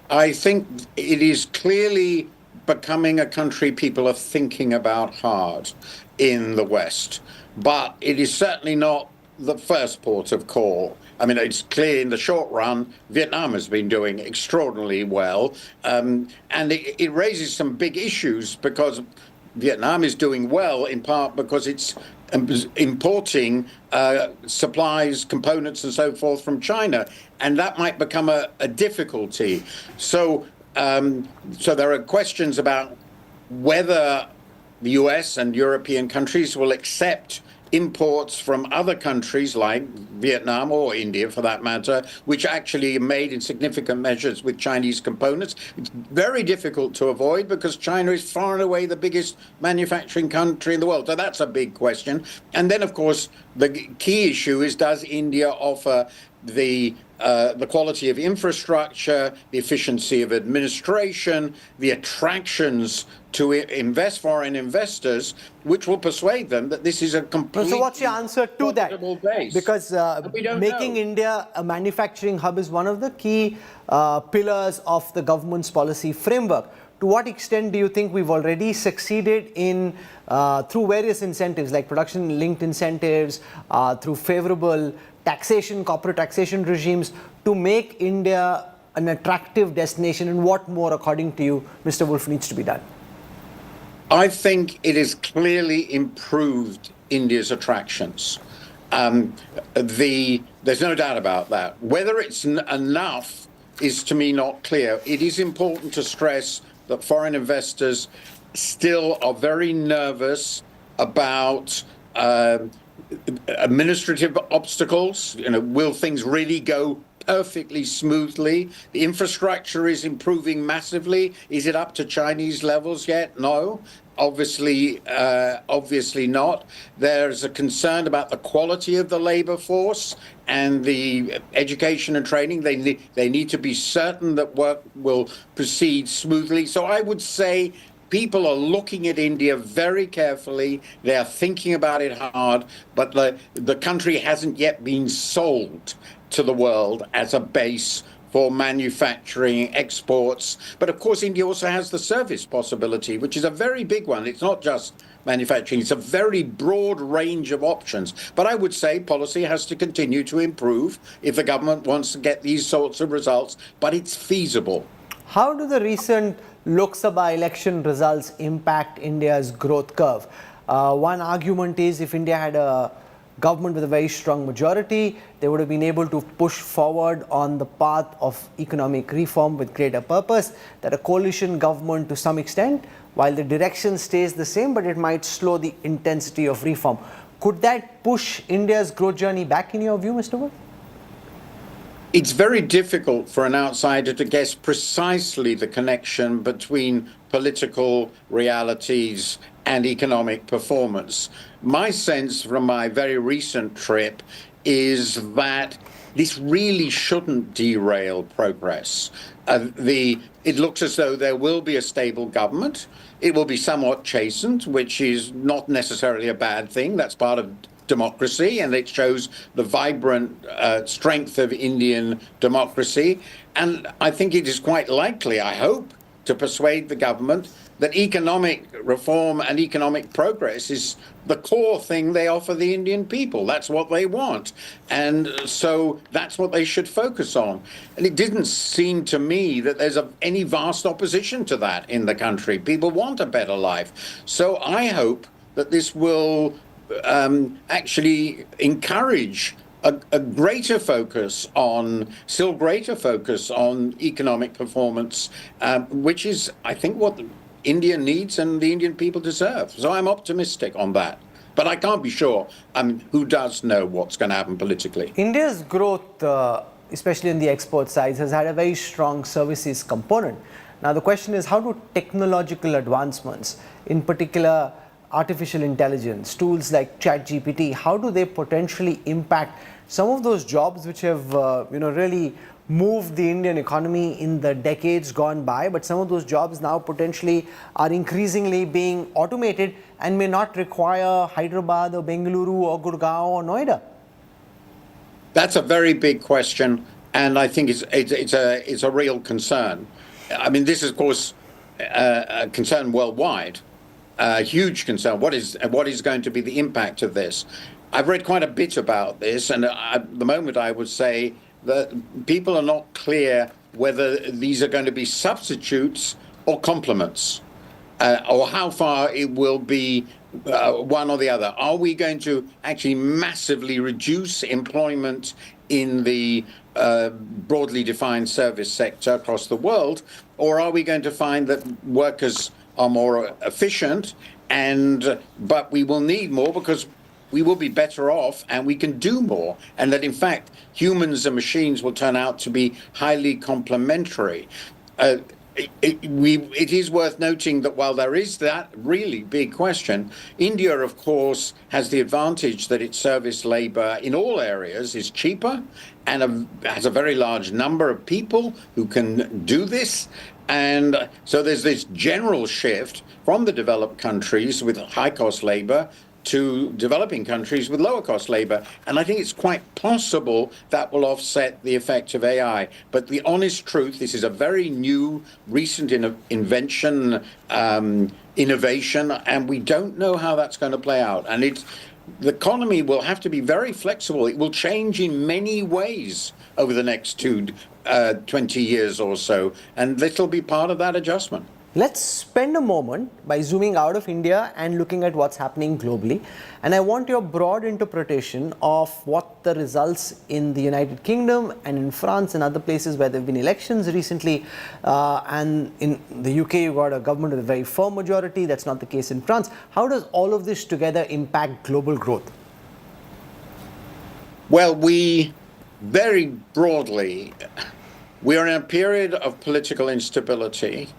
I think it is clearly becoming a country people are thinking about hard in the West, but it is certainly not the first port of call. I mean, it's clear in the short run, Vietnam has been doing extraordinarily well, and it raises some big issues, because Vietnam is doing well in part because it's importing supplies, components and so forth from China, and that might become a difficulty. So there are questions about whether the US and European countries will accept imports from other countries like Vietnam or India, for that matter, which actually are made in significant measures with Chinese components. It's very difficult to avoid because China is far and away the biggest manufacturing country in the world. So that's a big question. And then, of course, the key issue is, does India offer the quality of infrastructure, the efficiency of administration, the attractions to invest foreign investors, which will persuade them that this is a completely So what's your answer to that? Base. Because making India a manufacturing hub is one of the key pillars of the government's policy framework. To what extent do you think we've already succeeded in, through various incentives like production-linked incentives, through favorable taxation, corporate taxation regimes, to make India an attractive destination? And what more, according to you, Mr. Wolf, needs to be done? I think it has clearly improved India's attractions. There's no doubt about that. Whether it's enough is, to me, not clear. It is important to stress that foreign investors still are very nervous about administrative obstacles. Will things really go perfectly smoothly? The infrastructure is improving massively. Is it up to Chinese levels yet? No. Obviously not. There's a concern about the quality of the labor force and the education and training. They need to be certain that work will proceed smoothly. So I would say people are looking at India very carefully. They are thinking about it hard, but the country hasn't yet been sold to the world as a base for manufacturing, exports. But of course, India also has the service possibility, which is a very big one. It's not just manufacturing, it's a very broad range of options. But I would say policy has to continue to improve if the government wants to get these sorts of results, but it's feasible. How do the recent Lok Sabha election results impact India's growth curve? One argument is, if India had a government with a very strong majority, they would have been able to push forward on the path of economic reform with greater purpose. That a coalition government, to some extent, while the direction stays the same, but it might slow the intensity of reform. Could that push India's growth journey back, in your view, Mr. Wolf? It's very difficult for an outsider to guess precisely the connection between political realities and economic performance. My sense from my very recent trip is that this really shouldn't derail progress. It looks as though there will be a stable government. It will be somewhat chastened, which is not necessarily a bad thing. That's part of democracy, and it shows the vibrant strength of Indian democracy. And I think it is quite likely, I hope, to persuade the government that economic reform and economic progress is the core thing they offer the Indian people. That's what they want. And so that's what they should focus on. And it didn't seem to me that there's any vast opposition to that in the country. People want a better life. So I hope that this will actually encourage a greater focus on, still greater focus on economic performance, which is, I think, what India needs and the Indian people deserve. So I'm optimistic on that. But I can't be sure. Who does know what's going to happen politically? India's growth, especially in the export side, has had a very strong services component. Now the question is, how do technological advancements, in particular artificial intelligence, tools like ChatGPT, how do they potentially impact some of those jobs which have really moved the Indian economy in the decades gone by, but some of those jobs now potentially are increasingly being automated and may not require Hyderabad or Bengaluru or Gurgaon or Noida? That's a very big question, and I think it's a real concern. I mean, this is, of course, a concern worldwide, a huge concern. What is going to be the impact of this? I've read quite a bit about this, and at the moment I would say that people are not clear whether these are going to be substitutes or complements, or how far it will be one or the other. Are we going to actually massively reduce employment in the broadly defined service sector across the world, or are we going to find that workers are more efficient, but we will need more because we will be better off and we can do more, and that in fact humans and machines will turn out to be highly complementary. It is worth noting that while there is that really big question, India, of course, has the advantage that its service labor in all areas is cheaper and has a very large number of people who can do this. And so there's this general shift from the developed countries with high-cost labor to developing countries with lower cost labor. And I think it's quite possible that will offset the effect of AI. But the honest truth, this is a very new, recent invention, innovation, and we don't know how that's going to play out. And the economy will have to be very flexible. It will change in many ways over the next 20 years or so. And this will be part of that adjustment. Let's spend a moment by zooming out of India and looking at what's happening globally. And I want your broad interpretation of what the results in the United Kingdom and in France and other places where there have been elections recently. And in the UK, you've got a government with a very firm majority. That's not the case in France. How does all of this together impact global growth? Well, very broadly, we are in a period of political instability.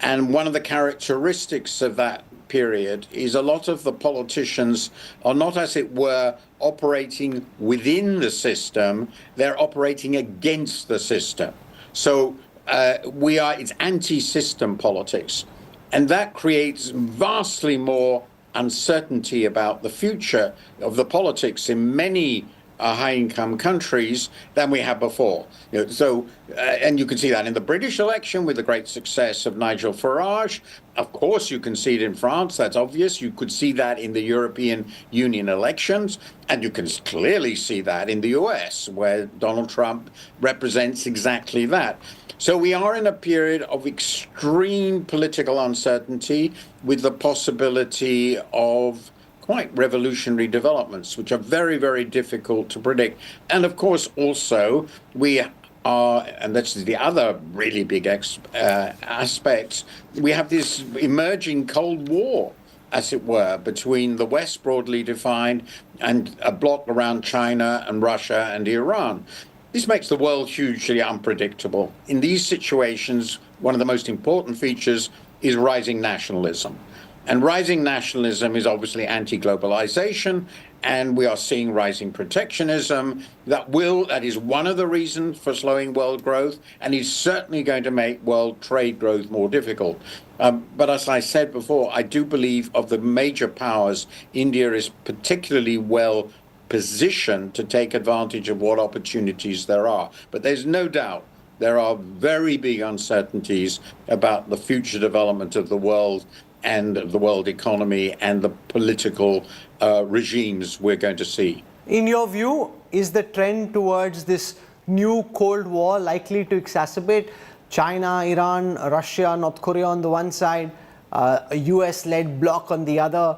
And one of the characteristics of that period is a lot of the politicians are not, as it were, operating within the system, they're operating against the system. So it's anti-system politics. And that creates vastly more uncertainty about the future of the politics in many high-income countries than we had before. And you can see that in the British election with the great success of Nigel Farage. Of course, you can see it in France. That's obvious. You could see that in the European Union elections. And you can clearly see that in the US, where Donald Trump represents exactly that. So we are in a period of extreme political uncertainty with the possibility of quite revolutionary developments, which are very, very difficult to predict. And of course, also, we are, and that's the other really big aspect, we have this emerging Cold War, as it were, between the West, broadly defined, and a bloc around China and Russia and Iran. This makes the world hugely unpredictable. In these situations, one of the most important features is rising nationalism. And rising nationalism is obviously anti-globalization, and we are seeing rising protectionism. That is one of the reasons for slowing world growth, and is certainly going to make world trade growth more difficult. But as I said before, I do believe of the major powers, India is particularly well positioned to take advantage of what opportunities there are. But there's no doubt there are very big uncertainties about the future development of the world and the world economy and the political regimes we're going to see. In your view, is the trend towards this new Cold War likely to exacerbate? China, Iran, Russia, North Korea on the one side, a US-led bloc on the other.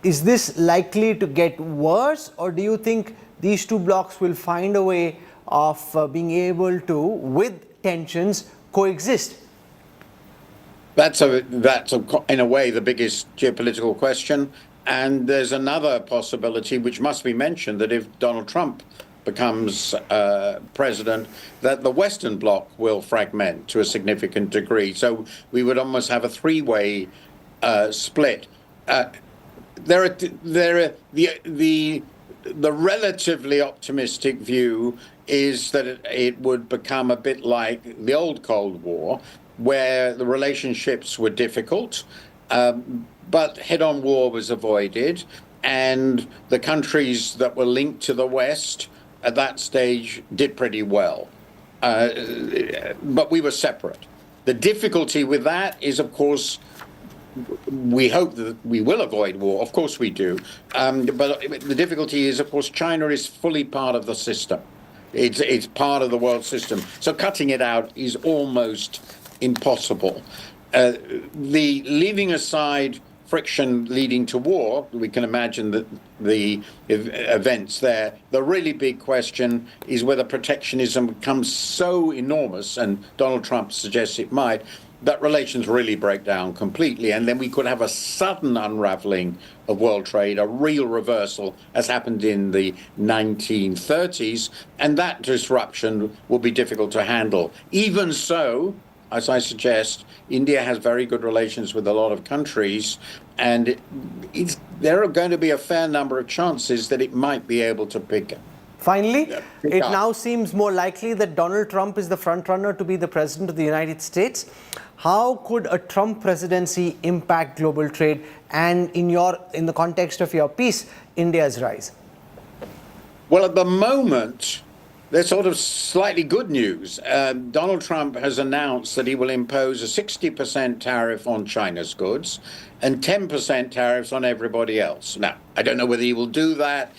Is this likely to get worse, or do you think these two blocs will find a way of being able to, with tensions, coexist? That's in a way the biggest geopolitical question. And there's another possibility which must be mentioned, that if Donald Trump becomes president, that the Western Bloc will fragment to a significant degree. So we would almost have a three-way split. The relatively optimistic view is that it would become a bit like the old Cold War, where the relationships were difficult, but head-on war was avoided, and the countries that were linked to the West at that stage did pretty well. But we were separate. The difficulty with that is, of course, we hope that we will avoid war. Of course we do. But the difficulty is, of course, China is fully part of the system. It's part of the world system. So cutting it out is almost impossible. The leaving aside friction leading to war, we can imagine that the events there. The really big question is whether protectionism becomes so enormous, and Donald Trump suggests it might, that relations really break down completely, and then we could have a sudden unraveling of world trade, a real reversal, as happened in the 1930s, and that disruption will be difficult to handle. Even so, as I suggest, India has very good relations with a lot of countries, and there are going to be a fair number of chances that it might be able to pick Finally, it up. now seems more likely that Donald Trump is the front runner to be the president of the United States. How could a Trump presidency impact global trade and, in the context of your piece, India's rise? Well, at the moment, there's sort of slightly good news. Donald Trump has announced that he will impose a 60% tariff on China's goods and 10% tariffs on everybody else. Now, I don't know whether he will do that.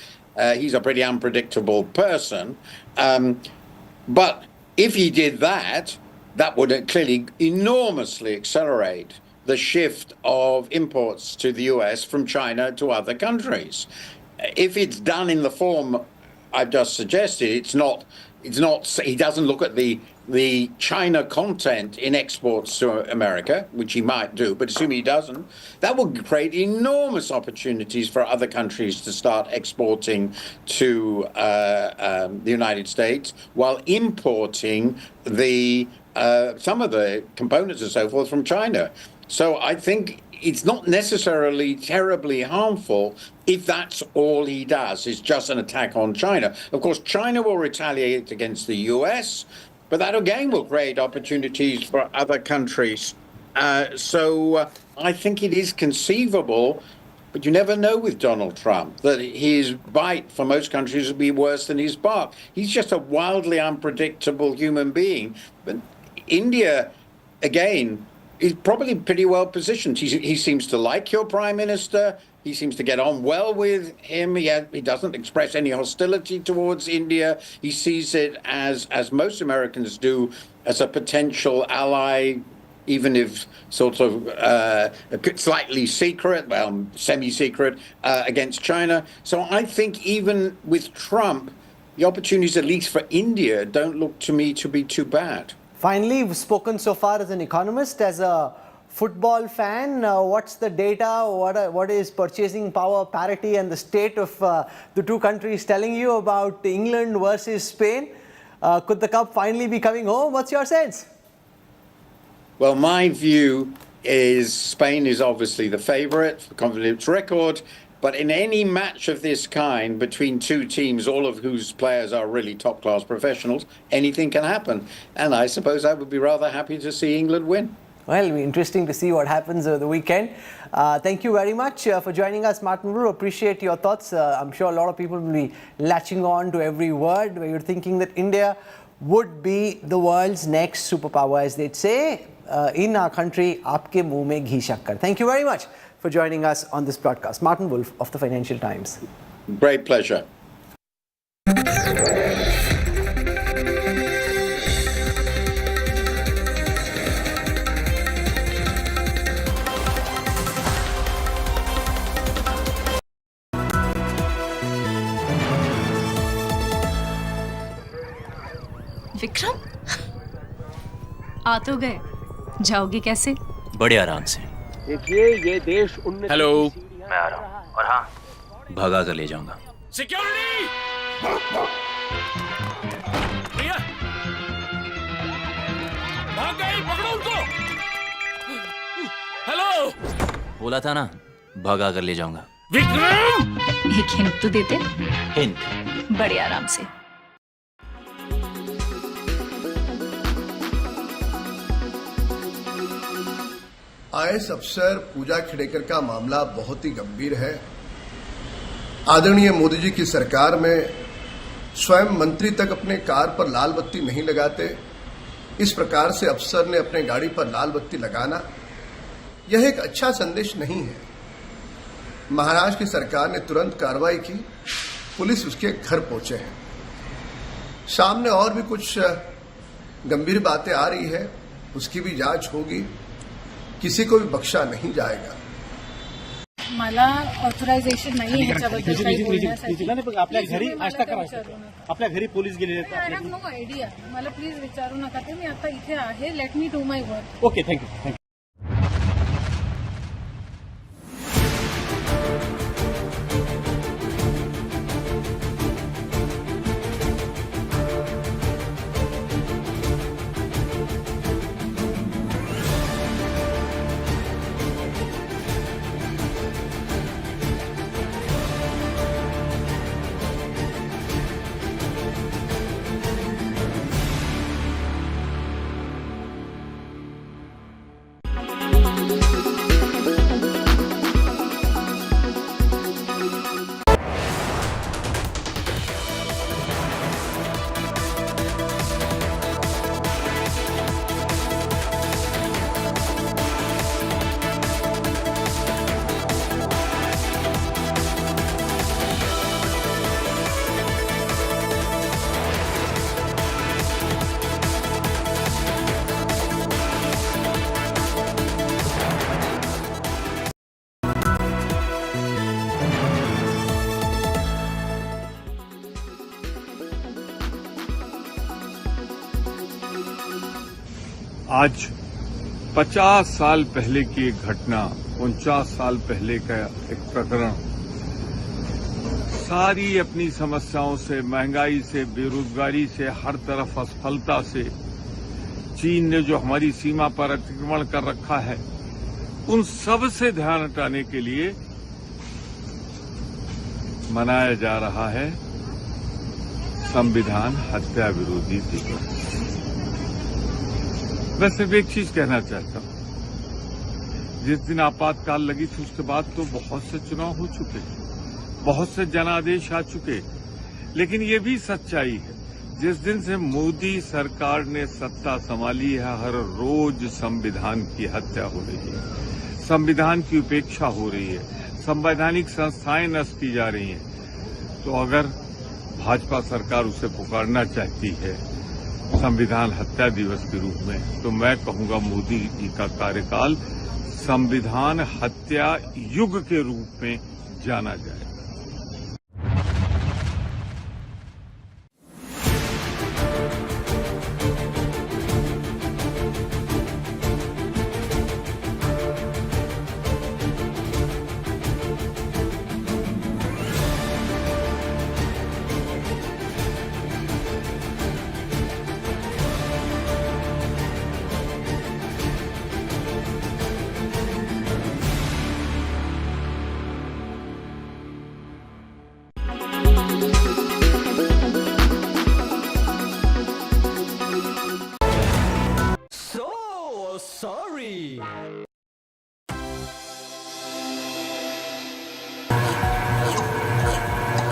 He's a pretty unpredictable person. But if he did that, that would clearly enormously accelerate the shift of imports to the US from China to other countries. If it's done in the form I've just suggested, it's not, he doesn't look at the China content in exports to America, which he might do, but assuming he doesn't, that would create enormous opportunities for other countries to start exporting to the United States while importing some of the components and so forth from China. So I think it's not necessarily terribly harmful if that's all he does, is just an attack on China. Of course, China will retaliate against the US, but that again will create opportunities for other countries. So I think it is conceivable, but you never know with Donald Trump, that his bite for most countries will be worse than his bark. He's just a wildly unpredictable human being. But India, again, is probably pretty well positioned. He seems to like your prime minister. He seems to get on well with him. He doesn't express any hostility towards India. He sees it as most Americans do, as a potential ally, even if sort of slightly secret, well, semi-secret, against China. So I think even with Trump, the opportunities, at least for India, don't look to me to be too bad. Finally, we've spoken so far as an economist, as a football fan. What's the data? What is purchasing power parity and the state of the two countries telling you about England versus Spain? Could the cup finally be coming home? What's your sense? Well, my view is Spain is obviously the favourite for confidence record. But in any match of this kind between two teams, all of whose players are really top-class professionals, anything can happen. And I suppose I would be rather happy to see England win. Well, it'll be interesting to see what happens over the weekend. Thank you very much for joining us, Martin Wu. Appreciate your thoughts. I'm sure a lot of people will be latching on to every word where you're thinking that India would be the world's next superpower, as they'd say. In our country, aapke muh mein ghee shakkar. Thank you very much for joining us on this broadcast. Martin Wolf of the Financial Times. Great pleasure. Vikram आ तो गए, जाओगे कैसे? बड़े आराम से। देखिए ये देश हेलो, मैं आ रहा हूँ, और हाँ, भगा कर ले जाऊंगा। सिक्योरिटी! भैया भाग गए, पकड़ो उनको। हेलो, बोला था ना भगा कर ले जाऊंगा। विक्रम, एक हिंट तो देते। हिंट? बड़े आराम से। आईएएस अफसर पूजा खेड़ेकर का मामला बहुत ही गंभीर है। आदरणीय मोदी जी की सरकार में स्वयं मंत्री तक अपने कार पर लाल बत्ती नहीं लगाते, इस प्रकार से अफसर ने अपने गाड़ी पर लाल बत्ती लगाना, यह एक अच्छा संदेश नहीं है। महाराष्ट्र की सरकार ने तुरंत कार्रवाई की, पुलिस उसके घर पहुंचे हैं। सामने और भी कुछ गंभीर बातें आ रही है, उसकी भी जांच होगी, किसी को भी बख्शा नहीं जाएगा। मला ऑथरायझेशन नाही ह्याच्याबद्दल काही बोलण्यासाठी. आपल्या घरी आज तक आपल्या घरी पोलीस गेलेले आहेत. आय हॅव नो आयडिया, मला प्लीज विचारू नका. ते मी आता इथे आहे, let me do my work. Okay, thank you. आज 50 साल पहले की एक घटना, 49 साल पहले का एक प्रकरण, सारी अपनी समस्याओं से, महंगाई से, बेरोजगारी से, हर तरफ असफलता से, चीन ने जो हमारी सीमा पर अतिक्रमण कर रखा है, उन सब से ध्यान हटाने के लिए मनाया जा रहा है संविधान हत्या विरोधी दिवस। मैं सिर्फ एक चीज कहना चाहता हूं, जिस दिन आपातकाल लगी थी उसके बाद तो बहुत से चुनाव हो चुके, बहुत से जनादेश आ चुके, लेकिन ये भी सच्चाई है जिस दिन से मोदी सरकार ने सत्ता संभाली है, हर रोज संविधान की हत्या हो रही है, संविधान की उपेक्षा हो रही है, संवैधानिक संस्थाएं नष्ट की जा रही हैं। तो अगर भाजपा सरकार उसे पुकारना चाहती है संविधान हत्या दिवस के रूप में, तो मैं कहूंगा मोदी जी का कार्यकाल संविधान हत्या युग के रूप में जाना जाए।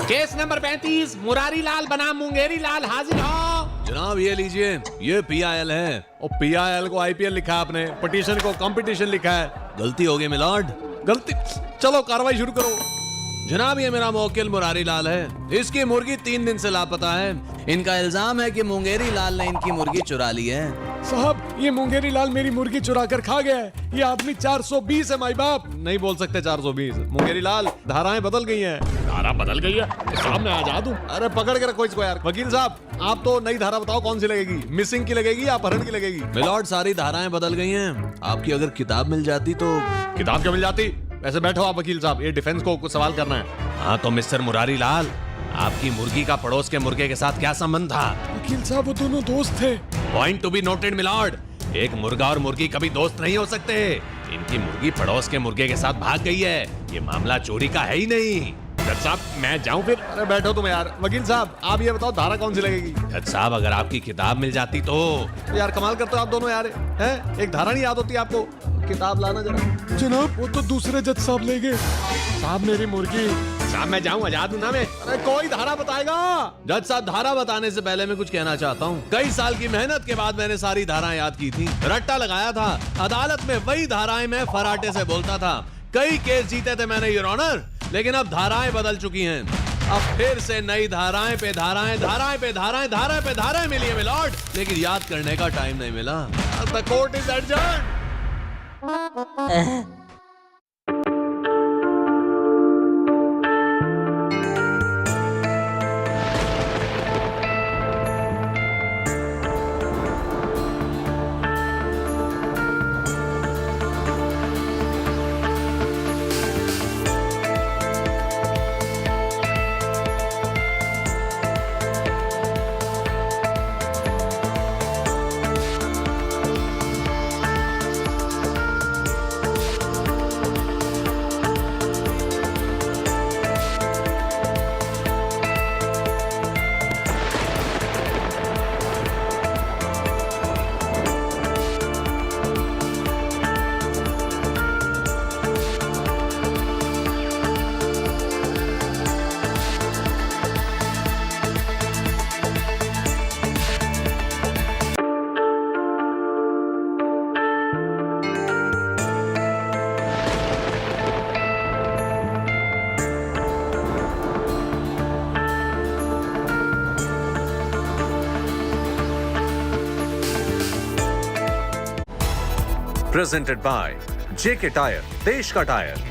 केस नंबर 35 मुरारी लाल बनाम मुंगेरी लाल हाजिर हो। जनाब ये लीजिए, ये PIL है। और PIL को IPL लिखा आपने, पिटीशन को कंपटीशन लिखा है। गलती हो गई मिलॉर्ड। गलती? चलो कार्रवाई शुरू करो। जनाब ये मेरा मुवक्किल मुरारी लाल है, इसकी मुर्गी 3 दिन से लापता है। इनका इल्जाम है कि मुंगेरी लाल ने इनकी मुर्गी चुरा ली है। साहब ये मुंगेरी लाल मेरी मुर्गी चुरा कर खा गया है। ये आदमी 420 है माई बाप। नहीं बोल सकते 420। मुंगेरी लाल धाराएं बदल गई हैं। धारा बदल गई है? साहब मैं आजाद हूँ। अरे पकड़ के रखो इसको यार। वकील साहब आप तो नई धारा बताओ कौन सी लगेगी, मिसिंग की लगेगी या अपहरण की लगेगी? मिलॉर्ड सारी धाराएं बदल गई हैं। आपकी अगर किताब मिल जाती तो। किताब क्या मिल जाती? ऐसे बैठो आप वकील साहब, ये डिफेंस को कुछ सवाल करना है। हाँ तो मिस्टर मुरारी लाल, आपकी मुर्गी का पड़ोस के मुर्गे के साथ क्या संबंध था? वकील साहब वो दोनों दोस्त थे। Point to be noted milord. एक मुर्गा और मुर्गी कभी दोस्त नहीं हो सकते। इनकी मुर्गी पड़ोस के मुर्गे के साथ भाग गई है। ये मामला चोरी का है ही नहीं। जज साहब मैं जाऊं फिर? अरे बैठो तुम यार। वकील साहब आप ये बताओ धारा कौन सी लगेगी? जज साहब अगर आपकी किताब मिल जाती तो यार कमाल करते हो आप दोनों यार। हैं एक धारा नहीं याद होती आपको? किताब लाना जरा। जनाब वो तो दूसरे जज साहब ले गए। साहब मेरी मुर्गी। साहब मैं जाऊं, आजाद हूं ना मैं। अरे कोई धारा बताएगा? जज साहब धारा बताने से पहले मैं कुछ कहना चाहता हूँ। कई साल की मेहनत के बाद मैंने सारी धाराएं याद की थी, रट्टा लगाया था। अदालत में वही धाराएं मैं फराटे से बोलता था। कई केस जीते थे मैंने योर ऑनर, लेकिन अब धाराएं बदल चुकी हैं। अब फिर से नई धाराएं पे धाराएं, धाराएं पे धाराएं, धाराएं पे धाराएं मिली है मिलॉर्ड, लेकिन याद करने का टाइम नहीं मिला। The court is adjourned. Presented by JK Tyre, देश का tyre.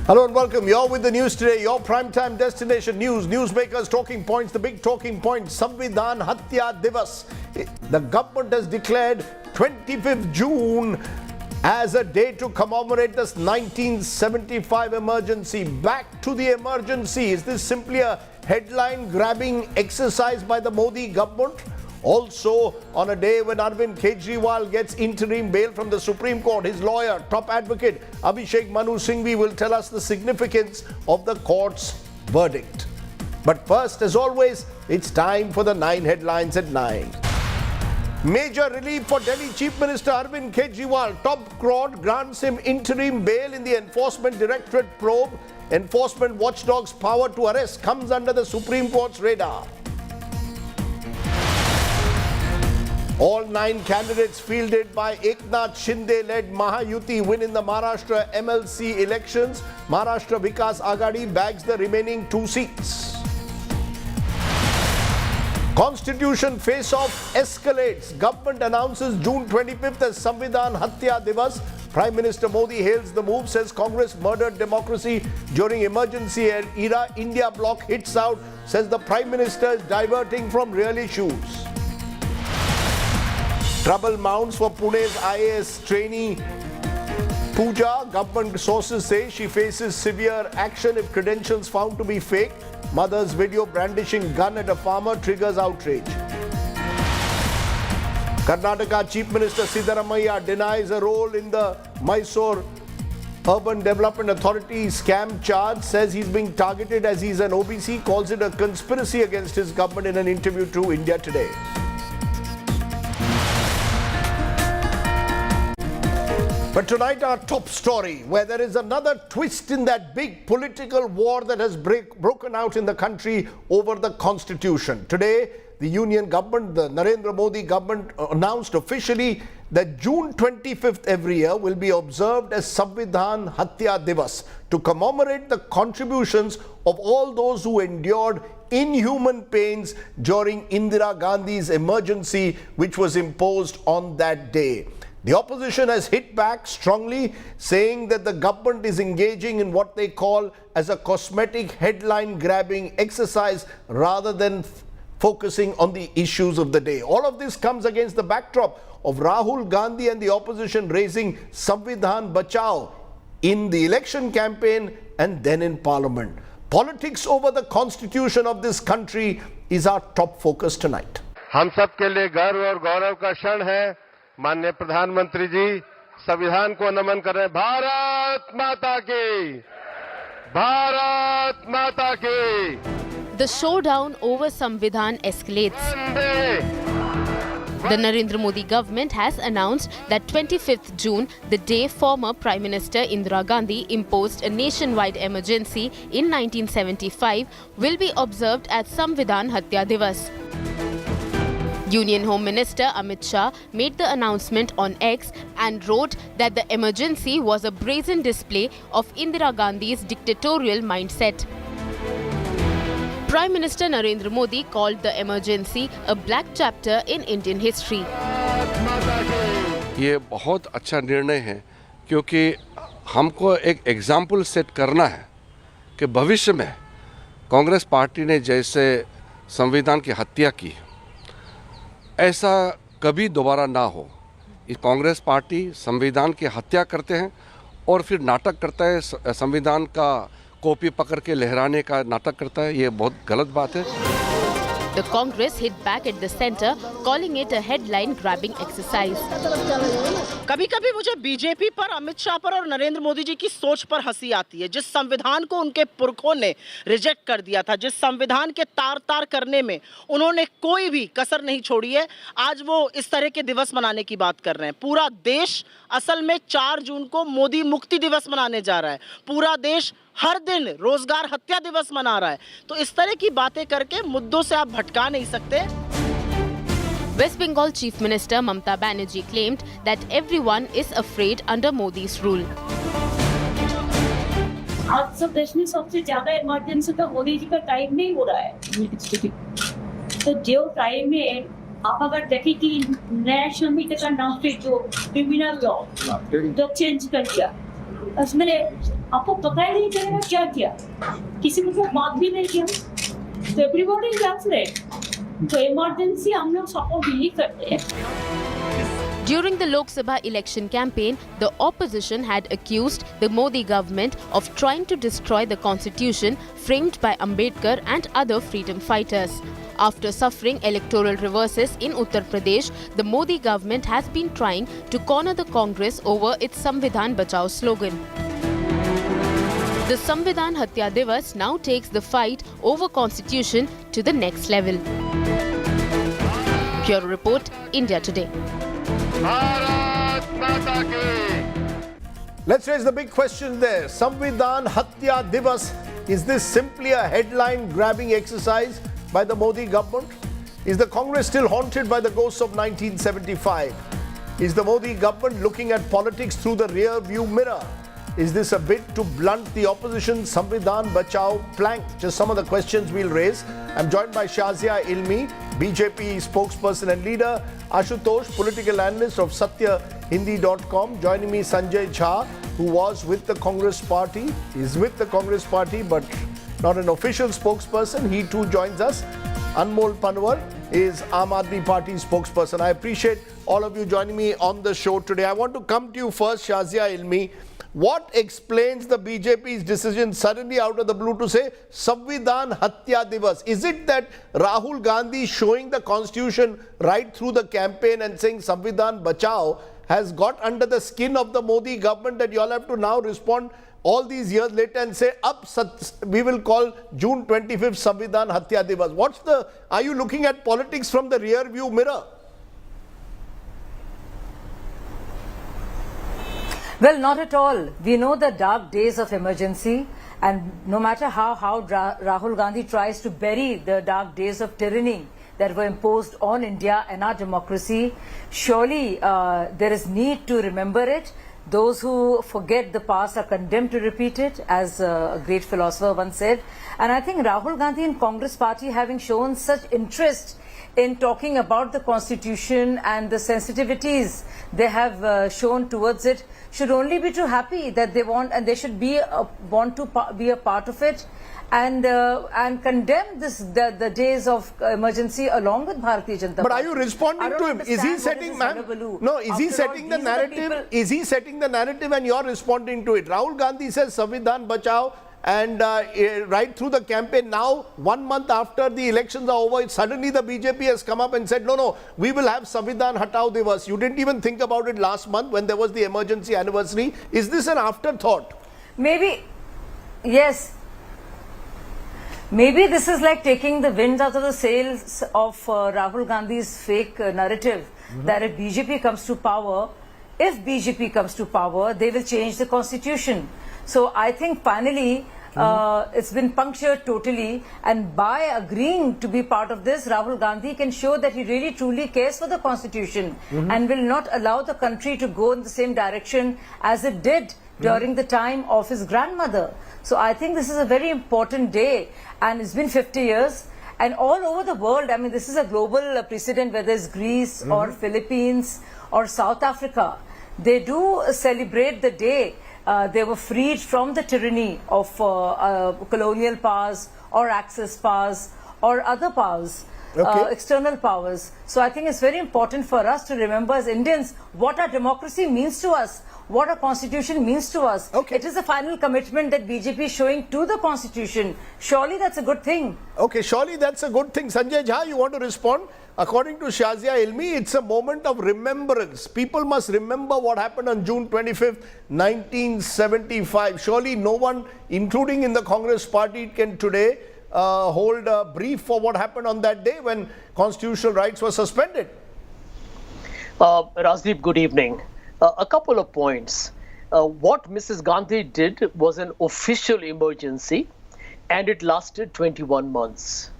Hello and welcome. You're with the news today, your primetime destination news, newsmakers, talking points, the big talking point, Samvidhan Hatya Divas. The government has declared 25th June as a day to commemorate this 1975 emergency. Back to the emergency. Is this simply a headline grabbing exercise by the Modi government? Also, on a day when Arvind Kejriwal gets interim bail from the Supreme Court, his lawyer, top advocate Abhishek Manu Singhvi will tell us the significance of the court's verdict. But first, as always, it's time for the 9 headlines at 9. Major relief for Delhi Chief Minister Arvind Kejriwal. Top court grants him interim bail in the Enforcement Directorate probe. Enforcement watchdog's power to arrest comes under the Supreme Court's radar. All 9 candidates fielded by Eknath Shinde-led Mahayuti win in the Maharashtra MLC elections. Maharashtra Vikas Aghadi bags the remaining 2 seats. Constitution face-off escalates. Government announces June 25th as Samvidhan Hatya Divas. Prime Minister Modi hails the move, says Congress murdered democracy during emergency era. India bloc hits out, says the Prime Minister is diverting from real issues. Trouble mounts for Pune's IAS trainee Pooja. Government sources say she faces severe action if credentials found to be fake. Mother's video brandishing gun at a farmer triggers outrage. Karnataka Chief Minister Siddaramaiah denies a role in the Mysore Urban Development Authority scam charge, says he's being targeted as he's an OBC, calls it a conspiracy against his government in an interview to India Today. But tonight our top story, where there is another twist in that big political war that has broken out in the country over the constitution. Today, the union government, the Narendra Modi government, announced officially that June 25th every year will be observed as Samvidhan Hatya Divas to commemorate the contributions of all those who endured inhuman pains during Indira Gandhi's emergency, which was imposed on that day. The opposition has hit back strongly, saying that the government is engaging in what they call as a cosmetic headline grabbing exercise rather than focusing on the issues of the day. All of this comes against the backdrop of Rahul Gandhi and the opposition raising Samvidhan Bachao in the election campaign and then in parliament. Politics over the constitution of this country is our top focus tonight. हम सब के लिए गर्व और गौरव का क्षण है। माननीय प्रधानमंत्री जी संविधान को नमन कर रहे हैं। भारत माता की, भारत माता की। The showdown over Samvidhan escalates. The Narendra Modi government has announced that 25th June, the day former Prime Minister Indira Gandhi imposed a nationwide emergency in 1975, will be observed as Samvidhan Hatya Divas. Union Home Minister Amit Shah made the announcement on X and wrote that the emergency was a brazen display of Indira Gandhi's dictatorial mindset. Prime Minister Narendra Modi called the emergency a black chapter in Indian history. ये बहुत अच्छा निर्णय है क्योंकि हमको एक example set करना है कि भविष्य में कांग्रेस पार्टी ने जैसे संविधान की हत्या की ऐसा कभी दोबारा ना हो। कांग्रेस पार्टी संविधान की हत्या करते हैं और फिर नाटक करता है, संविधान का कॉपी पकड़ के लहराने का नाटक करता है। ये बहुत गलत बात है। The Congress hit back at the centre, calling it a headline-grabbing exercise. कभी-कभी मुझे बीजेपी पर, अमित शाह पर और नरेंद्र मोदी जी की सोच पर हंसी आती है। जिस संविधान को उनके पुरखों ने रिजेक्ट कर दिया था, जिस संविधान के तार-तार करने में उन्होंने कोई भी कसर नहीं छोड़ी है, आज वो इस तरह के दिवस मनाने की बात कर रहे हैं। पूरा देश असल में 4 जून को मोदी मुक्ति दिवस मनाने जा रहा है। पूरा देश हर दिन रोजगार हत्या दिवस मना रहा है। तो इस तरह की बातें करके मुद्दों से आप भटका नहीं सकते। West Bengal Chief Minister Mamata Banerjee claimed that everyone is afraid under Modi's rule. आज सब देश में सबसे ज्यादा इमरजेंसी तो मोदी जी का टाइम नहीं हो रहा है। तो जो टाइम में आप अगर देखें कि नेशनल मीडिया का नाम पे जो क्रिमिनल लॉ जो चेंज कर दिया, उसमें आपको पता ही नहीं चलेगा क्या किया, किसी को बात भी नहीं किया। तो एवरीबॉडी इज अफ्रेड। तो इमरजेंसी हम लोग सपोर्ट नहीं करते हैं। During the Lok Sabha election campaign, the opposition had accused the Modi government of trying to destroy the constitution framed by Ambedkar and other freedom fighters. After suffering electoral reverses in Uttar Pradesh, the Modi government has been trying to corner the Congress over its Samvidhan Bachao slogan. The Samvidhan Hatya Divas now takes the fight over constitution to the next level. Bureau Report, India Today. Let's raise the big question there. Samvidhan Hatya Divas. Is this simply a headline-grabbing exercise by the Modi government? Is the Congress still haunted by the ghosts of 1975? Is the Modi government looking at politics through the rear-view mirror? Is this a bid to blunt the opposition's Samvidhan Bachao plank? Just some of the questions we'll raise. I'm joined by Shazia Ilmi, BJP spokesperson and leader, Ashutosh, political analyst of SatyaHindi.com. Joining me, Sanjay Jha, who was with the Congress party, is with the Congress party, but not an official spokesperson. He too joins us. Anmol Panwar is Aam Aadmi Party spokesperson. I appreciate all of you joining me on the show today. I want to come to you first, Shazia Ilmi. What explains the BJP's decision suddenly out of the blue to say Samvidhan Hatya Divas? Is it that Rahul Gandhi showing the constitution right through the campaign and saying Samvidhan Bachao has got under the skin of the Modi government that you all have to now respond all these years later and say, we will call June 25th Samvidhan Hatya Divas? Are you looking at politics from the rear view mirror? Well, not at all. We know the dark days of emergency, and no matter how Rahul Gandhi tries to bury the dark days of tyranny that were imposed on India and our democracy, surely there is need to remember it. Those who forget the past are condemned to repeat it, as a great philosopher once said. And I think Rahul Gandhi and Congress party, having shown such interest in talking about the constitution and the sensitivities they have shown towards it should only be too happy that they want, and they should be want to be a part of it, and condemn the days of emergency along with Bharatiya Janata Party. But are you responding to him? Is he setting, ma'am? No, is he setting the narrative? Is he setting the narrative and you're responding to it? Rahul Gandhi says Samvidhan Bachao, and right through the campaign now, 1 month after the elections are over, suddenly the BJP has come up and said, no, we will have Samvidhan Hatao Divas. You didn't even think about it last month when there was the emergency anniversary. Is this an afterthought? Maybe, yes. Maybe this is like taking the wind out of the sails of Rahul Gandhi's fake narrative that if BJP comes to power, they will change the constitution. So I think finally it's been punctured totally, and by agreeing to be part of this, Rahul Gandhi can show that he really truly cares for the constitution and will not allow the country to go in the same direction as it did during the time of his grandmother. So I think this is a very important day, and it's been 50 years. And all over the world, I mean, this is a global precedent, whether it's Greece or Philippines or South Africa. They do celebrate the day they were freed from the tyranny of colonial powers or Axis powers or other powers, external powers. So I think it's very important for us to remember as Indians what our democracy means to us, what our constitution means to us. It is a final commitment that BJP is showing to the constitution. Surely that's a good thing. Okay, surely that's a good thing. Sanjay Jha, you want to respond? According to Shazia Ilmi, it's a moment of remembrance. People must remember what happened on June 25th, 1975. Surely no one, including in the Congress party, can today hold a brief for what happened on that day when constitutional rights were suspended. Rajdeep, good evening. A couple of points. What Mrs. Gandhi did was an official emergency, and it lasted 21 months.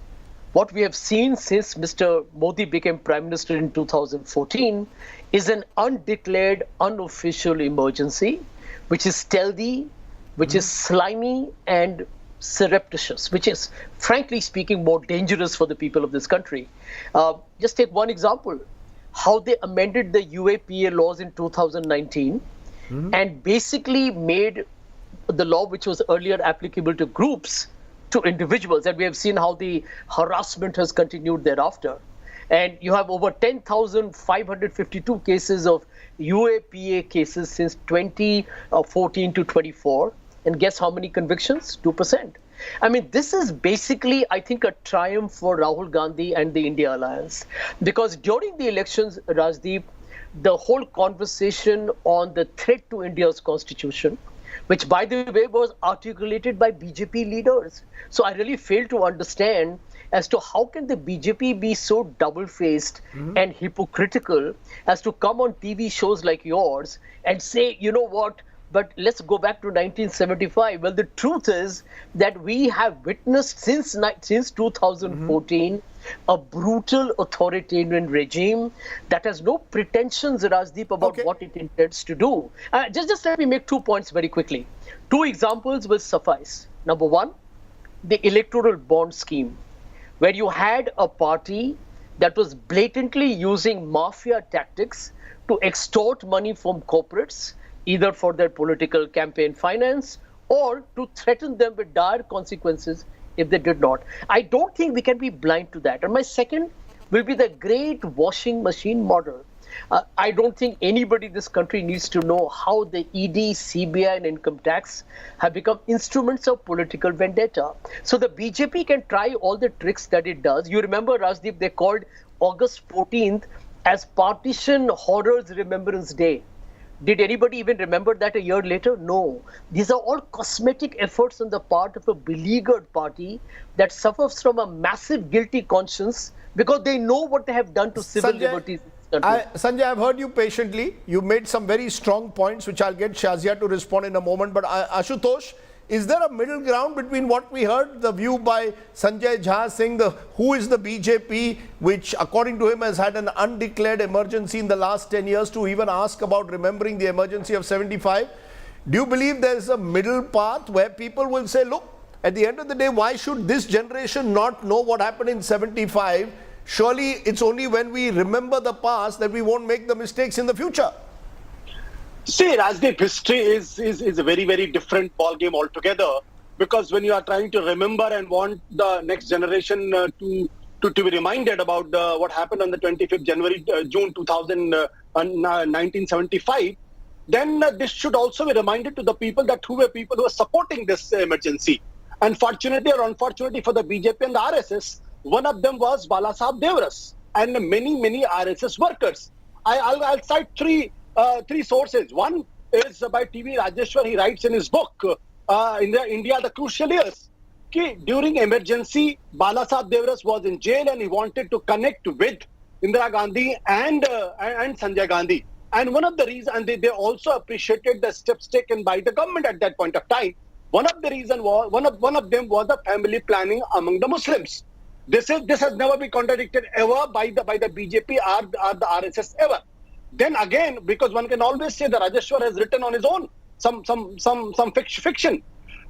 What we have seen since Mr. Modi became Prime Minister in 2014 is an undeclared, unofficial emergency, which is stealthy, which is slimy and surreptitious, which is, frankly speaking, more dangerous for the people of this country. Just take one example, how they amended the UAPA laws in 2019 and basically made the law, which was earlier applicable to groups, to individuals, and we have seen how the harassment has continued thereafter. And you have over 10,552 cases of UAPA cases since 2014 to 24. And guess how many convictions? 2%. I mean, this is basically, I think, a triumph for Rahul Gandhi and the India Alliance. Because during the elections, Rajdeep, the whole conversation on the threat to India's constitution, which, by the way, was articulated by BJP leaders. So I really fail to understand as to how can the BJP be so double-faced and hypocritical as to come on TV shows like yours and say, you know what, but let's go back to 1975. Well, the truth is that we have witnessed since 2014 a brutal authoritarian regime that has no pretensions, Rajdeep, about what it intends to do. Just let me make 2 points very quickly. 2 examples will suffice. Number one, the electoral bond scheme, where you had a party that was blatantly using mafia tactics to extort money from corporates, either for their political campaign finance or to threaten them with dire consequences if they did not. I don't think we can be blind to that. And my second will be the great washing machine model. I don't think anybody in this country needs to know how the ED, CBI and income tax have become instruments of political vendetta. So the BJP can try all the tricks that it does. You remember, Rajdeep, they called August 14th as Partition Horrors Remembrance Day. Did anybody even remember that a year later? No. These are all cosmetic efforts on the part of a beleaguered party that suffers from a massive guilty conscience because they know what they have done to civil liberties in this country. Sanjay, I've heard you patiently. You made some very strong points, which I'll get Shazia to respond in a moment. But Ashutosh, is there a middle ground between what we heard, the view by Sanjay Jha saying who is the BJP, which according to him has had an undeclared emergency in the last 10 years to even ask about remembering the emergency of 75? Do you believe there's a middle path where people will say, look, at the end of the day, why should this generation not know what happened in 75? Surely it's only when we remember the past that we won't make the mistakes in the future. See, Rajdeep, history is a very, very different ball game altogether, because when you are trying to remember and want the next generation to be reminded about what happened on the 25th June 1975, then this should also be reminded to the people who were supporting this emergency. Unfortunately or unfortunately for the BJP and the RSS, one of them was Balasaheb Devras and many RSS workers. I'll cite three sources. One is by TV Rajeshwar. He writes in his book, India, the Crucial Years, during emergency, Balasaheb Devras was in jail and he wanted to connect with Indira Gandhi and Sanjay Gandhi. And one of the reasons, and they also appreciated the steps taken by the government at that point of time. One of the reasons was one of them was the family planning among the Muslims. This has never been contradicted ever by the BJP or the RSS ever. Then again, because one can always say that Rajeshwar has written on his own some fiction,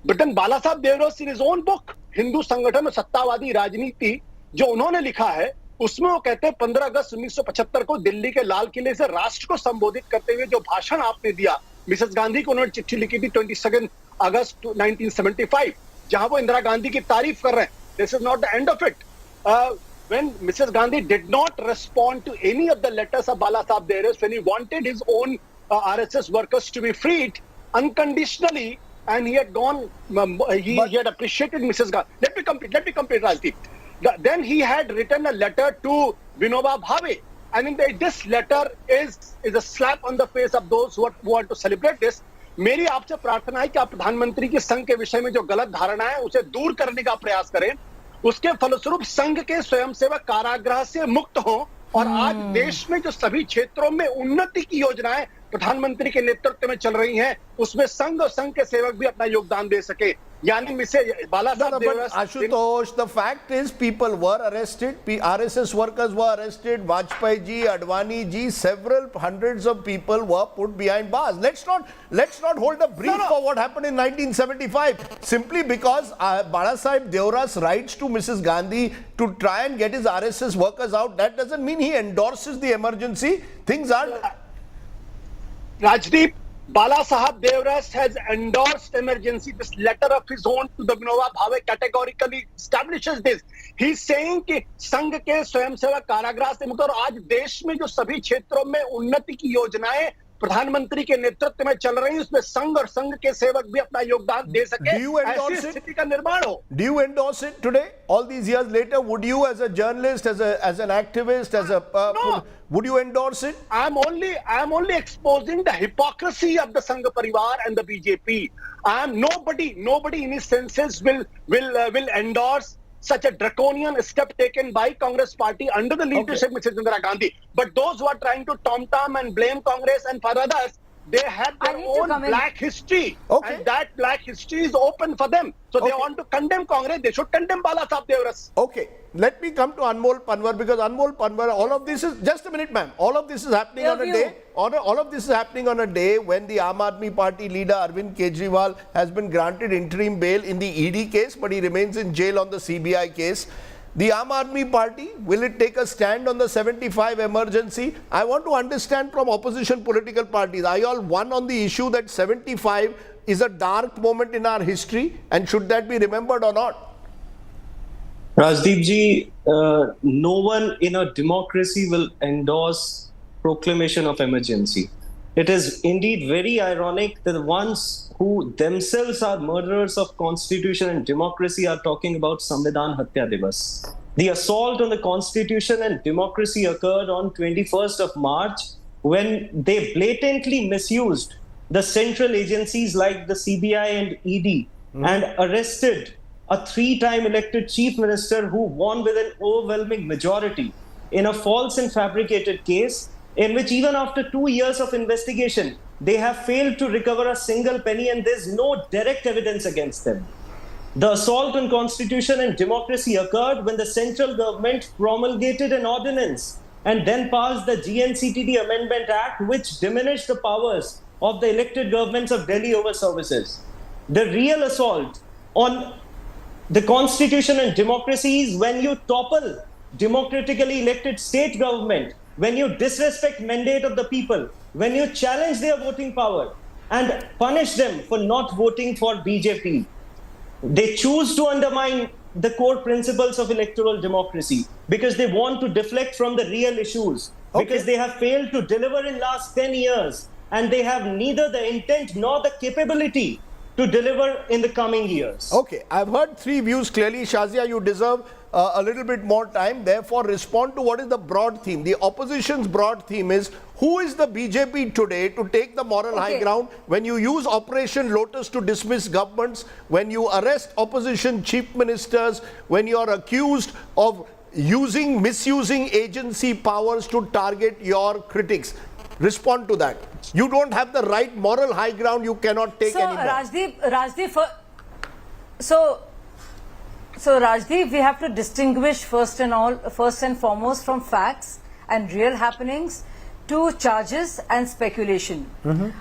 but then Balasaheb Devras in his own book, Hindu Sangathan Sattavadi Rajniti, जो उन्होंने लिखा है, उसमें वो कहते हैं 15 अगस्त 1975 को दिल्ली के लाल किले से राष्ट्र को संबोधित करते हुए जो भाषण आपने दिया, मिसेस गांधी को उन्होंने चिट्ठी लिखी थी 22 अगस्त 1975, जहां वो इंदिरा गांधी की तारीफ कर रहे हैं. This is not the end of it. When Mrs. Gandhi did not respond to any of the letters of Balasaheb Devras, when he wanted his own RSS workers to be freed unconditionally, and he had gone, he had appreciated Mrs. Gandhi. Let me complete, Rajdeep. Then he had written a letter to Vinoba Bhave, and in this letter is a slap on the face of those who want to celebrate this. मेरी आपसे प्रार्थना है कि आप प्रधानमंत्री के संघ के विषय में जो गलत धारणा है उसे दूर करने का प्रयास करें. उसके फलस्वरूप संघ के स्वयंसेवक कारागृह से मुक्त हों और आज देश में जो सभी क्षेत्रों में उन्नति की योजनाएं प्रधानमंत्री के नेतृत्व में चल रही हैं, उसमें संघ और संघ के सेवक भी अपना योगदान दे सके. यानी Balasaheb Devras. Ashutosh, the fact is people were arrested, RSS workers were arrested, Vajpayee ji, Advani ji, several hundreds of people were put behind bars. Let's not hold a brief for what happened in 1975 simply because Balasaheb Devras writes to Mrs. Gandhi to try and get his RSS workers out. That doesn't mean he endorses the emergency. Things are... Rajdeep, Balasaheb Devras has endorsed emergency. This letter of his own to the Vinoba Bhave categorically establishes this. He's saying कि संघ के स्वयंसेवक कारागृह से मुक्त और आज देश में जो सभी क्षेत्रों में उन्नति की योजनाएं प्रधानमंत्री के नेतृत्व में चल रही है, उसमें संघ और संघ के सेवक भी अपना योगदान दे सके, ऐसी स्थिति का निर्माण हो. Do you endorse it today? All these years later, would you, as a journalist, as an activist, no. Would you endorse it? I'm only exposing the hypocrisy of the Sangha Parivar and the BJP. Nobody in his senses will endorse such a draconian step taken by Congress party under the leadership of Mrs. Indira Gandhi. But those who are trying to tom-tom and blame Congress and for others, they have their own black history. And that black history is open for them. So they want to condemn Congress. They should condemn Balasaheb Devras. Okay. Let me come to Anmol Panwar, because Anmol Panwar, all of this is, just a minute ma'am, all of this is happening on a day, all of this is happening on a day when the Aam Aadmi Party leader Arvind Kejriwal has been granted interim bail in the ED case, but he remains in jail on the CBI case. The Aam Aadmi Party, will it take a stand on the 75 emergency? I want to understand from opposition political parties, are you all one on the issue that 75 is a dark moment in our history and should that be remembered or not? Rajdeep ji, no one in a democracy will endorse proclamation of emergency. It is indeed very ironic that the ones who themselves are murderers of constitution and democracy are talking about Samvidhan Hatya Divas. The assault on the constitution and democracy occurred on 21st of March when they blatantly misused the central agencies like the CBI and ED and arrested a 3-time elected chief minister who won with an overwhelming majority in a false and fabricated case in which even after 2 years of investigation, they have failed to recover a single penny and there's no direct evidence against them. The assault on constitution and democracy occurred when the central government promulgated an ordinance and then passed the GNCTD Amendment Act, which diminished the powers of the elected governments of Delhi over services. The real assault on the constitution and democracy is when you topple democratically elected state government, when you disrespect mandate of the people, when you challenge their voting power and punish them for not voting for BJP, they choose to undermine the core principles of electoral democracy because they want to deflect from the real issues, because they have failed to deliver in last 10 years and they have neither the intent nor the capability to deliver in the coming years. Okay, I've heard three views clearly. Shazia, you deserve a little bit more time. Therefore, respond to what is the broad theme. The opposition's broad theme is, who is the BJP today to take the moral high ground when you use Operation Lotus to dismiss governments, when you arrest opposition chief ministers, when you are accused of misusing agency powers to target your critics? Respond to that. You don't have the right moral high ground, you cannot take anymore. Rajdeep, we have to distinguish first and foremost from facts and real happenings to charges and speculation.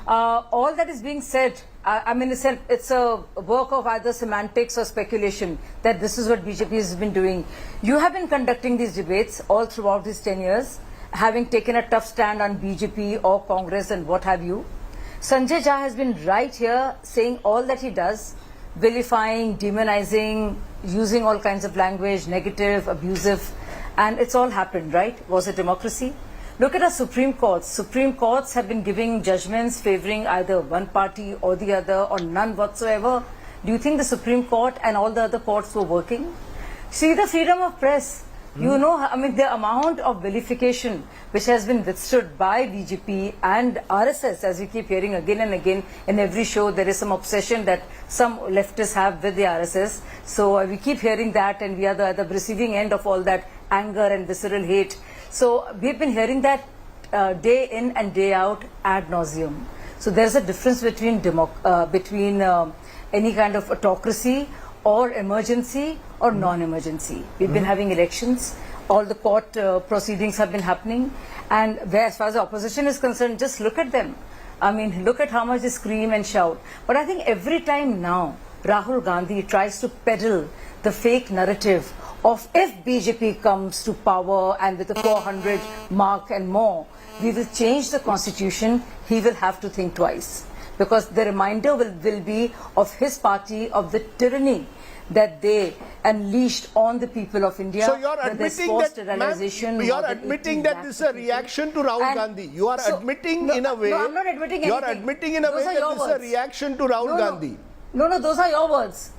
All that is being said, I mean, it's a work of either semantics or speculation that this is what BJP has been doing. You have been conducting these debates all throughout these 10 years, having taken a tough stand on BJP or Congress and what have you. Sanjay Jha has been right here saying all that he does, vilifying, demonizing, using all kinds of language, negative, abusive, and it's all happened, right? Was it democracy? Look at our Supreme Courts. Supreme Courts have been giving judgments favoring either one party or the other or none whatsoever. Do you think the Supreme Court and all the other courts were working? See the freedom of press. You know, I mean, the amount of vilification which has been withstood by BJP and RSS, as we keep hearing again and again in every show, there is some obsession that some leftists have with the RSS. So we keep hearing that, and we are the receiving end of all that anger and visceral hate. So we've been hearing that day in and day out ad nauseum. So there's a difference between any kind of autocracy or emergency or non-emergency. We've been having elections, all the court proceedings have been happening, and as far as the opposition is concerned, just look at them. I mean, look at how much they scream and shout. But I think every time now Rahul Gandhi tries to peddle the fake narrative of if BJP comes to power and with the 400 mark and more, we will change the constitution, he will have to think twice. Because the reminder will be of his party, of the tyranny that they unleashed on the people of India. So you are admitting that this is a reaction to Rahul Gandhi. You are admitting in a way. No, I'm not admitting anything. You are admitting in a way that this is a reaction to Rahul Gandhi. No, those are your words.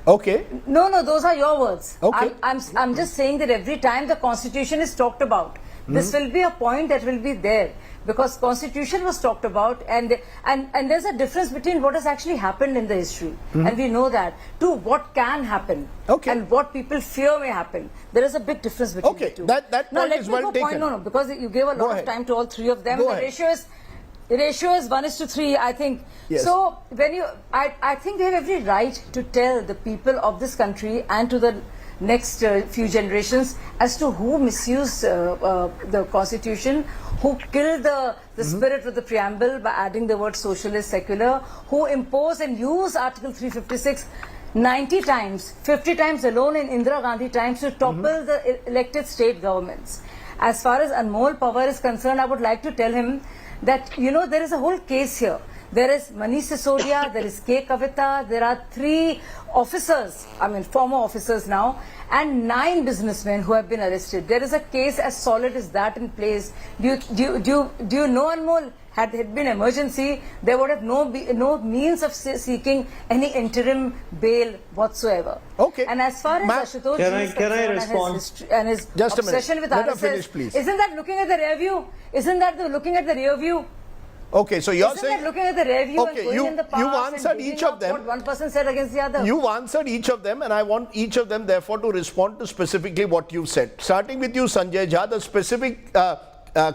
Okay. No, those are your words. Okay. I'm just saying that every time the constitution is talked about, this will be a point that will be there. Because constitution was talked about, and there's a difference between what has actually happened in the history, and we know that, to what can happen, and what people fear may happen. There is a big difference between the two. That point is well taken. No, because you gave a lot of time to all three of them. The ratio is 1:3, I think. Yes. So I think we have every right to tell the people of this country and to the next few generations as to who misused the constitution, who killed the spirit of the preamble by adding the word socialist, secular, who imposed and used Article 356 90 times, 50 times alone in Indira Gandhi times to topple the elected state governments. As far as Anmol Pawar is concerned, I would like to tell him that, you know, there is a whole case here. There is Manish Sisodia, there is K. Kavita, there are 3 officers, I mean former officers now, and 9 businessmen who have been arrested. There is a case as solid as that in place. Do you know, Anmol, had it been emergency, there would have no means of seeking any interim bail whatsoever. Okay. And as far as Ashutosh can I respond? And his Just a minute. obsession with Let her RSS, finish, please. isn't that looking at the rear view? Isn't that looking at the rear view? Okay, so you're Isn't saying... that looking at the rear view and going in the past you've answered and each of them. what one person said against the other? You've answered each of them, and I want each of them, therefore, to respond to specifically what you've said. Starting with you, Sanjay Jha, the specific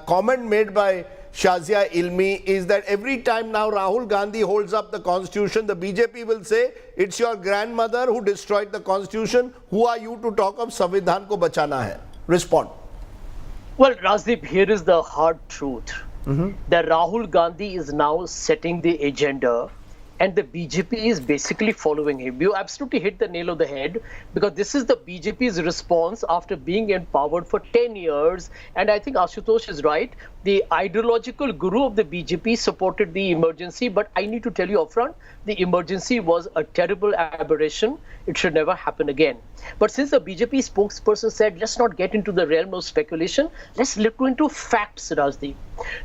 comment made by Shazia Ilmi is that every time now Rahul Gandhi holds up the constitution, the BJP will say, it's your grandmother who destroyed the constitution. Who are you to talk of Samvidhan ko bachana hai? Respond. Well, Rajdeep, here is the hard truth. That Rahul Gandhi is now setting the agenda and the BJP is basically following him. You absolutely hit the nail on the head, because this is the BJP's response after being empowered for 10 years. And I think Ashutosh is right. The ideological guru of the BJP supported the emergency, but I need to tell you upfront, the emergency was a terrible aberration. It should never happen again. But since the BJP spokesperson said, let's not get into the realm of speculation, let's look into facts, Rajdeep.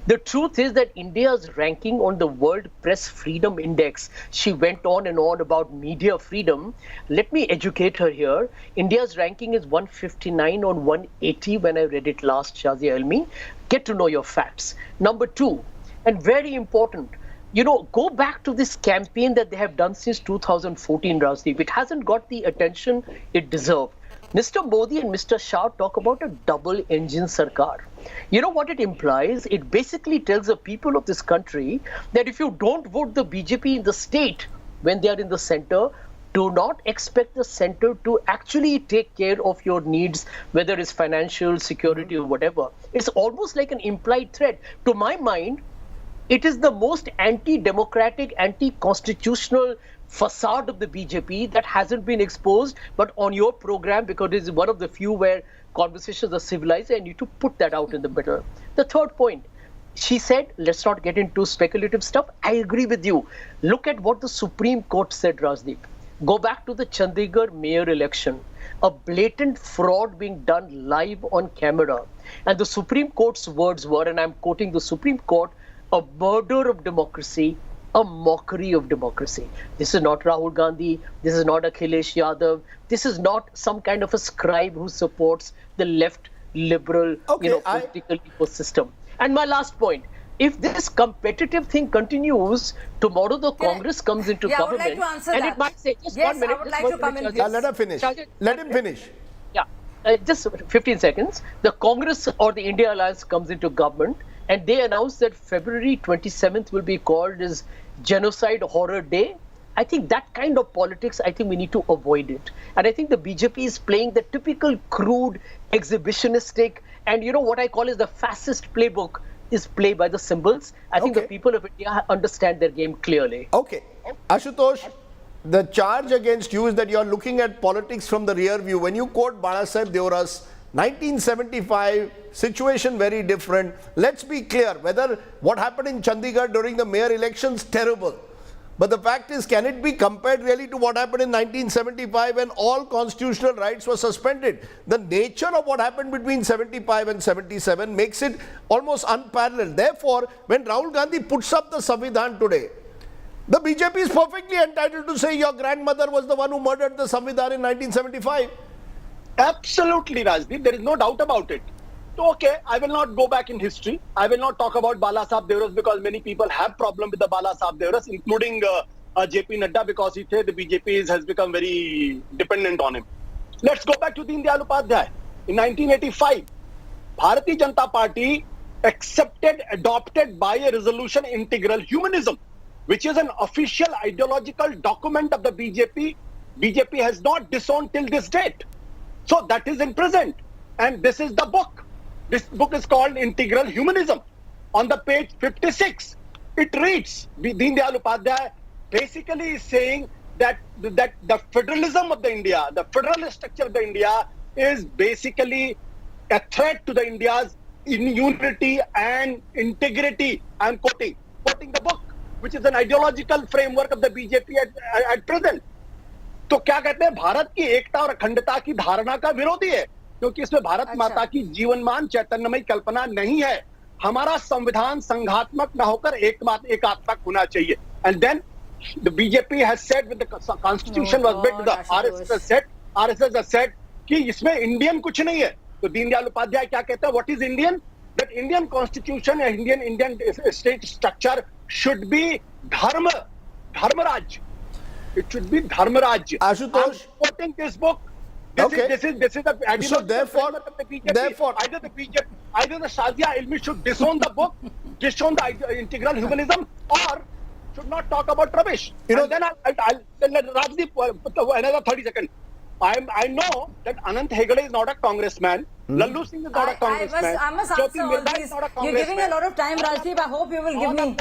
The truth is that India's ranking on the World Press Freedom Index, she went on and on about media freedom. Let me educate her here. India's ranking is 159 on 180 when I read it last, Shazia Elmi. Get to know your facts. Number two, and very important, go back to this campaign that they have done since 2014, Rajdeep. It hasn't got the attention it deserved. Mr. Modi and Mr. Shah talk about a double-engine sarkar. You know what it implies? It basically tells the people of this country that if you don't vote the BJP in the state when they are in the center, do not expect the center to actually take care of your needs, whether it's financial, security, or whatever. It's almost like an implied threat. To my mind, it is the most anti-democratic, anti-constitutional facade of the BJP that hasn't been exposed, but on your program, because it is one of the few where conversations are civilized, I need to put that out in the middle. The third point, she said, let's not get into speculative stuff. I agree with you. Look at what the Supreme Court said, Rajdeep. Go back to the Chandigarh mayor election. A blatant fraud being done live on camera. And the Supreme Court's words were, and I'm quoting the Supreme Court, a murder of democracy, a mockery of democracy. This is not Rahul Gandhi. This is not Akhilesh Yadav. This is not some kind of a scribe who supports the left liberal political ecosystem. And my last point, if this competitive thing continues, tomorrow the Congress comes into government. I would like to answer and that. It might say, just yes, 1 minute. I would like to come in. Let her finish. Let him finish. Yeah, just 15 seconds. The Congress or the India Alliance comes into government, and they announced that February 27th will be called as Genocide Horror Day. I think that kind of politics, I think we need to avoid it. And I think the BJP is playing the typical crude, exhibitionistic, and what I call is the fascist playbook is play by the symbols. I think the people of India understand their game clearly. Okay. Ashutosh, the charge against you is that you are looking at politics from the rear view. When you quote Balasaheb Devras, 1975, situation very different. Let's be clear, whether what happened in Chandigarh during the mayor elections, terrible. But the fact is, can it be compared really to what happened in 1975 when all constitutional rights were suspended? The nature of what happened between 75 and 77 makes it almost unparalleled. Therefore, when Rahul Gandhi puts up the Samvidhan today, the BJP is perfectly entitled to say your grandmother was the one who murdered the Samvidhan in 1975. Absolutely, Rajdeep. There is no doubt about it. So, okay, I will not go back in history. I will not talk about Balasaheb Devras because many people have problem with the Balasaheb Devras, including JP Nadda, because he said the BJP has become very dependent on him. Let's go back to Deen Dayal Upadhyay. In 1985, Bharatiya Janata Party adopted by a resolution integral humanism, which is an official ideological document of the BJP. BJP has not disowned till this date. So that is in present. And this is the book. This book is called Integral Humanism. On the page 56, it reads, Deen Dayal Upadhyay basically is saying that the federalism of the India, the federal structure of the India is basically a threat to the India's unity and integrity. I'm quoting the book, which is an ideological framework of the BJP at present. तो क्या कहते हैं, भारत की एकता और अखंडता की धारणा का विरोधी है, क्योंकि इसमें भारत माता की जीवनमान चैतन्यमय कल्पना नहीं है. हमारा संविधान संघात्मक न होकर एकात्मक होना चाहिए. And then the BJP has said with the constitution was built, the RSS has said कि इसमें इंडियन कुछ नहीं है. तो दीनदयाल उपाध्याय क्या कहते हैं, what is Indian? That Indian constitution and Indian state structure should be dharmaraj. It should be dharmaraj. Ashutosh, I'm quoting this book. This is the ideology of the BJP. Either the Shazia Ilmi should disown the book, disown the integral humanism, or should not talk about rubbish. And then I'll let Rajdeep another 30 seconds. I know that Anant Hegde is not a congressman. Lallu Singh is not a congressman. I must answer all these. You're giving a lot of time, Rajdeep. I hope you will give me.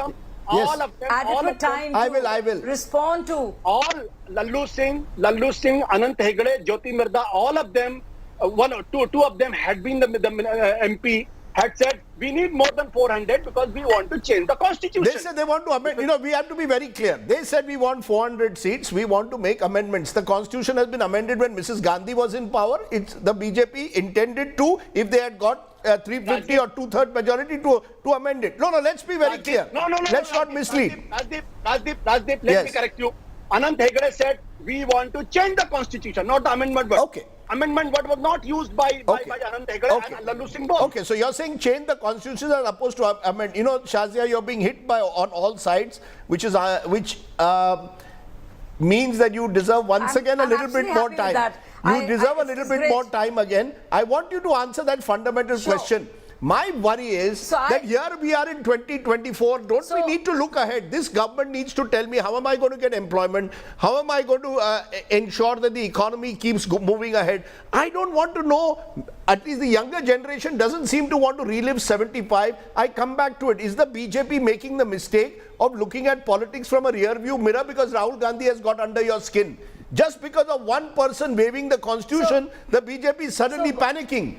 Yes. all of them, Adequate time I to will. respond to. all Lallu Singh, Anant Hegde, Jyoti Mirda, all of them, two of them had been the MP, had said we need more than 400 because we want to change the constitution. They said they want to amend. We have to be very clear. They said we want 400 seats. We want to make amendments. The constitution has been amended when Mrs. Gandhi was in power. It's the BJP intended to, if they had got 350 or 2/3 majority, to amend it. No, let's be very clear. No. Let's not mislead. Rajdeep, let me correct you. Anant Hegde said we want to change the constitution, not the amendment word. Okay. Amendment word was not used by Anant Hegde and Lallu Singh both. Okay, so you're saying change the constitution as opposed to amend. Shazia, you're being hit on all sides, which means that you deserve once again a little bit more time. You deserve a little bit more time again. I want you to answer that fundamental question. My worry is that here we are in 2024. Don't we need to look ahead? This government needs to tell me, how am I going to get employment? How am I going to ensure that the economy keeps moving ahead? I don't want to know. At least the younger generation doesn't seem to want to relive 75. I come back to it. Is the BJP making the mistake of looking at politics from a rear view mirror because Rahul Gandhi has got under your skin? Just because of one person waving the constitution, the BJP is suddenly panicking.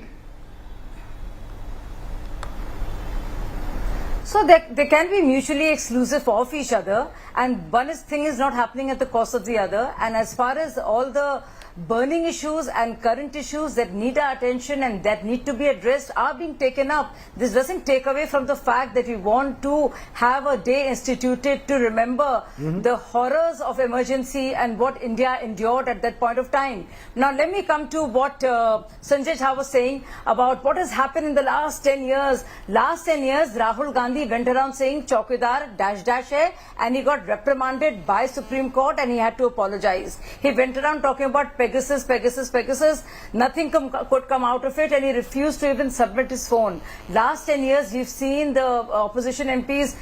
So they can be mutually exclusive of each other, and one thing is not happening at the cost of the other. And as far as all the burning issues and current issues that need our attention and that need to be addressed are being taken up, this doesn't take away from the fact that we want to have a day instituted to remember the horrors of emergency and what India endured at that point of time. Now let me come to what Sanjay Jha was saying about what has happened in the last 10 years. Last 10 years, Rahul Gandhi went around saying Chaukidar dash hai, and he got reprimanded by Supreme Court and he had to apologize. He went around talking about Pegasus. Nothing could come out of it, and he refused to even submit his phone. Last 10 years, we've seen the opposition MPs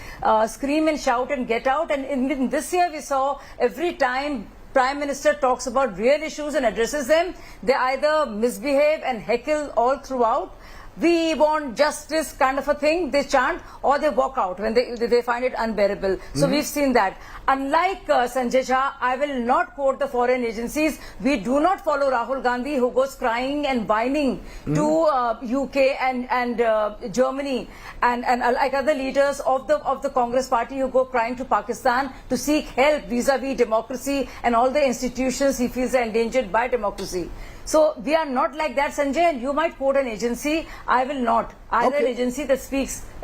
scream and shout and get out. And in this year, we saw every time Prime Minister talks about real issues and addresses them, they either misbehave and heckle all throughout. We want justice kind of a thing, they chant, or they walk out when they find it unbearable. So we've seen that. Unlike Sanjay Jha, I will not quote the foreign agencies. We do not follow Rahul Gandhi, who goes crying and whining to UK and Germany and like other leaders of the Congress party who go crying to Pakistan to seek help vis-a-vis democracy and all the institutions he feels are endangered by democracy. So we are not like that, Sanjay, and you might quote an agency. I will not. Either an agency that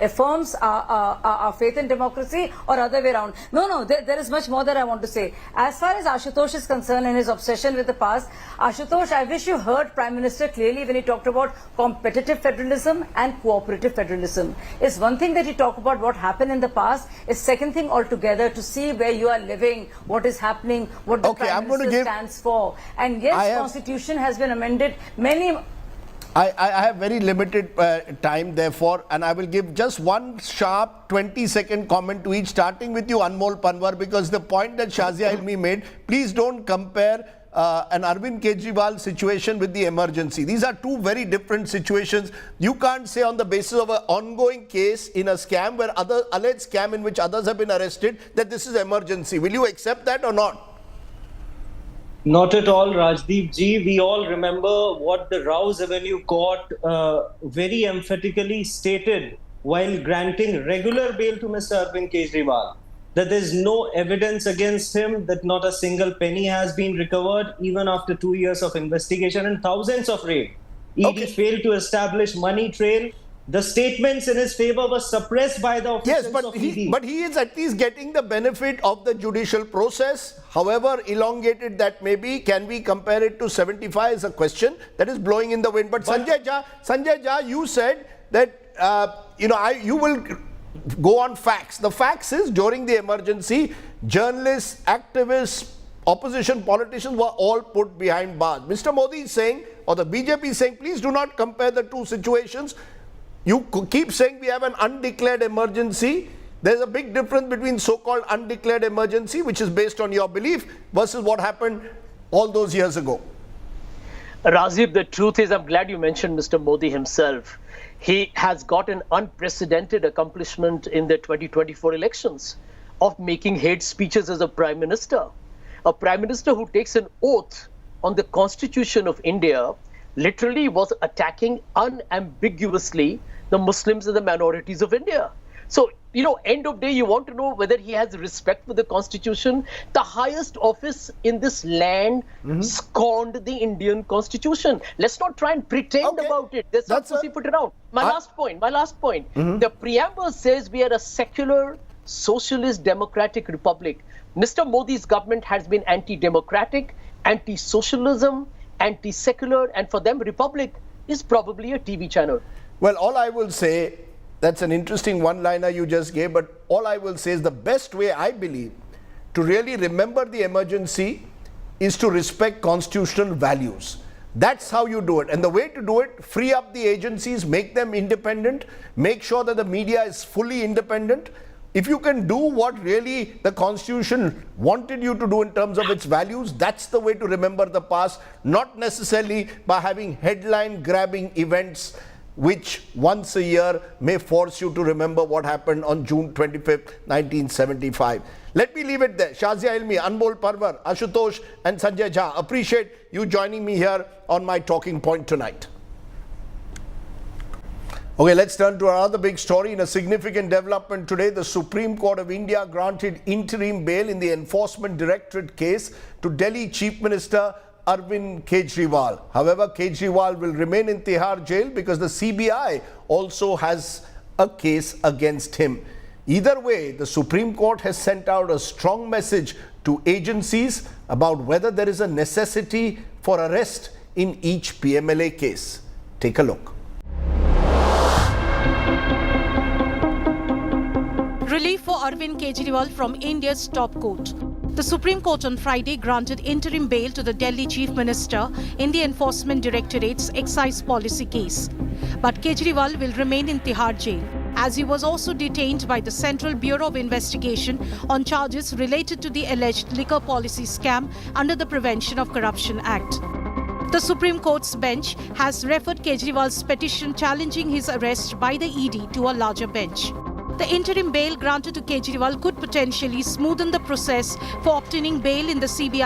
affirms our faith in democracy or other way around. No, there is much more that I want to say. As far as Ashutosh is concerned and his obsession with the past, Ashutosh, I wish you heard Prime Minister clearly when he talked about competitive federalism and cooperative federalism. It's one thing that he talked about what happened in the past. It's second thing altogether to see where you are living, what is happening, what the Prime Minister stands for. And yes, Constitution has been amended many. I have very limited time, therefore, and I will give just one sharp 20-second comment to each, starting with you, Anmol Panwar, because the point that Shazia Ilmi made, please don't compare an Arvind Kejriwal situation with the emergency. These are two very different situations. You can't say on the basis of an ongoing case in a scam, where alleged scam in which others have been arrested, that this is emergency. Will you accept that or not? Not at all, Rajdeep ji. We all remember what the Rouse Avenue Court very emphatically stated while granting regular bail to Mr. Arvind Kejriwal, that there is no evidence against him, that not a single penny has been recovered, even after 2 years of investigation and thousands of raids. ED failed to establish money trail. The statements in his favor were suppressed by the officials of ED. But he is at least getting the benefit of the judicial process. However elongated that may be, can we compare it to 75 is a question that is blowing in the wind. But Sanjay Jha, you said that you will go on facts. The facts is, during the emergency, journalists, activists, opposition politicians were all put behind bars. Mr. Modi is saying, or the BJP is saying, please do not compare the two situations. You keep saying we have an undeclared emergency. There's a big difference between so-called undeclared emergency, which is based on your belief, versus what happened all those years ago. Rajiv, the truth is, I'm glad you mentioned Mr. Modi himself. He has got an unprecedented accomplishment in the 2024 elections. of making hate speeches as a prime minister. A prime minister who takes an oath on the Constitution of India literally was attacking unambiguously the Muslims and the minorities of India. So, end of day, you want to know whether he has respect for the Constitution. The highest office in this land scorned the Indian Constitution. Let's not try and pretend about it. Let's not put it out. My last point. The preamble says we are a secular, socialist, democratic republic. Mr. Modi's government has been anti-democratic, anti-socialism, anti-secular, and for them, republic is probably a TV channel. Well, all I will say, that's an interesting one-liner you just gave, but all I will say is the best way, I believe, to really remember the emergency is to respect constitutional values. That's how you do it. And the way to do it, free up the agencies, make them independent, make sure that the media is fully independent. If you can do what really the Constitution wanted you to do in terms of its values, that's the way to remember the past, not necessarily by having headline-grabbing events which once a year may force you to remember what happened on June 25th, 1975. Let me leave it there. Shazia Ilmi, Anmol Parvar, Ashutosh and Sanjay Jha, appreciate you joining me here on my talking point tonight. Okay, let's turn to another big story. In a significant development today, the Supreme Court of India granted interim bail in the Enforcement Directorate case to Delhi Chief Minister Arvind Kejriwal. However, Kejriwal will remain in Tihar jail because the CBI also has a case against him. Either way, the Supreme Court has sent out a strong message to agencies about whether there is a necessity for arrest in each PMLA case. Take a look. Relief for Arvind Kejriwal from India's top court. The Supreme Court on Friday granted interim bail to the Delhi Chief Minister in the Enforcement Directorate's excise policy case. But Kejriwal will remain in Tihar jail, as he was also detained by the Central Bureau of Investigation on charges related to the alleged liquor policy scam under the Prevention of Corruption Act. The Supreme Court's bench has referred Kejriwal's petition challenging his arrest by the ED to a larger bench. The interim bail granted to Kejriwal could potentially smoothen the process for obtaining bail in the CBI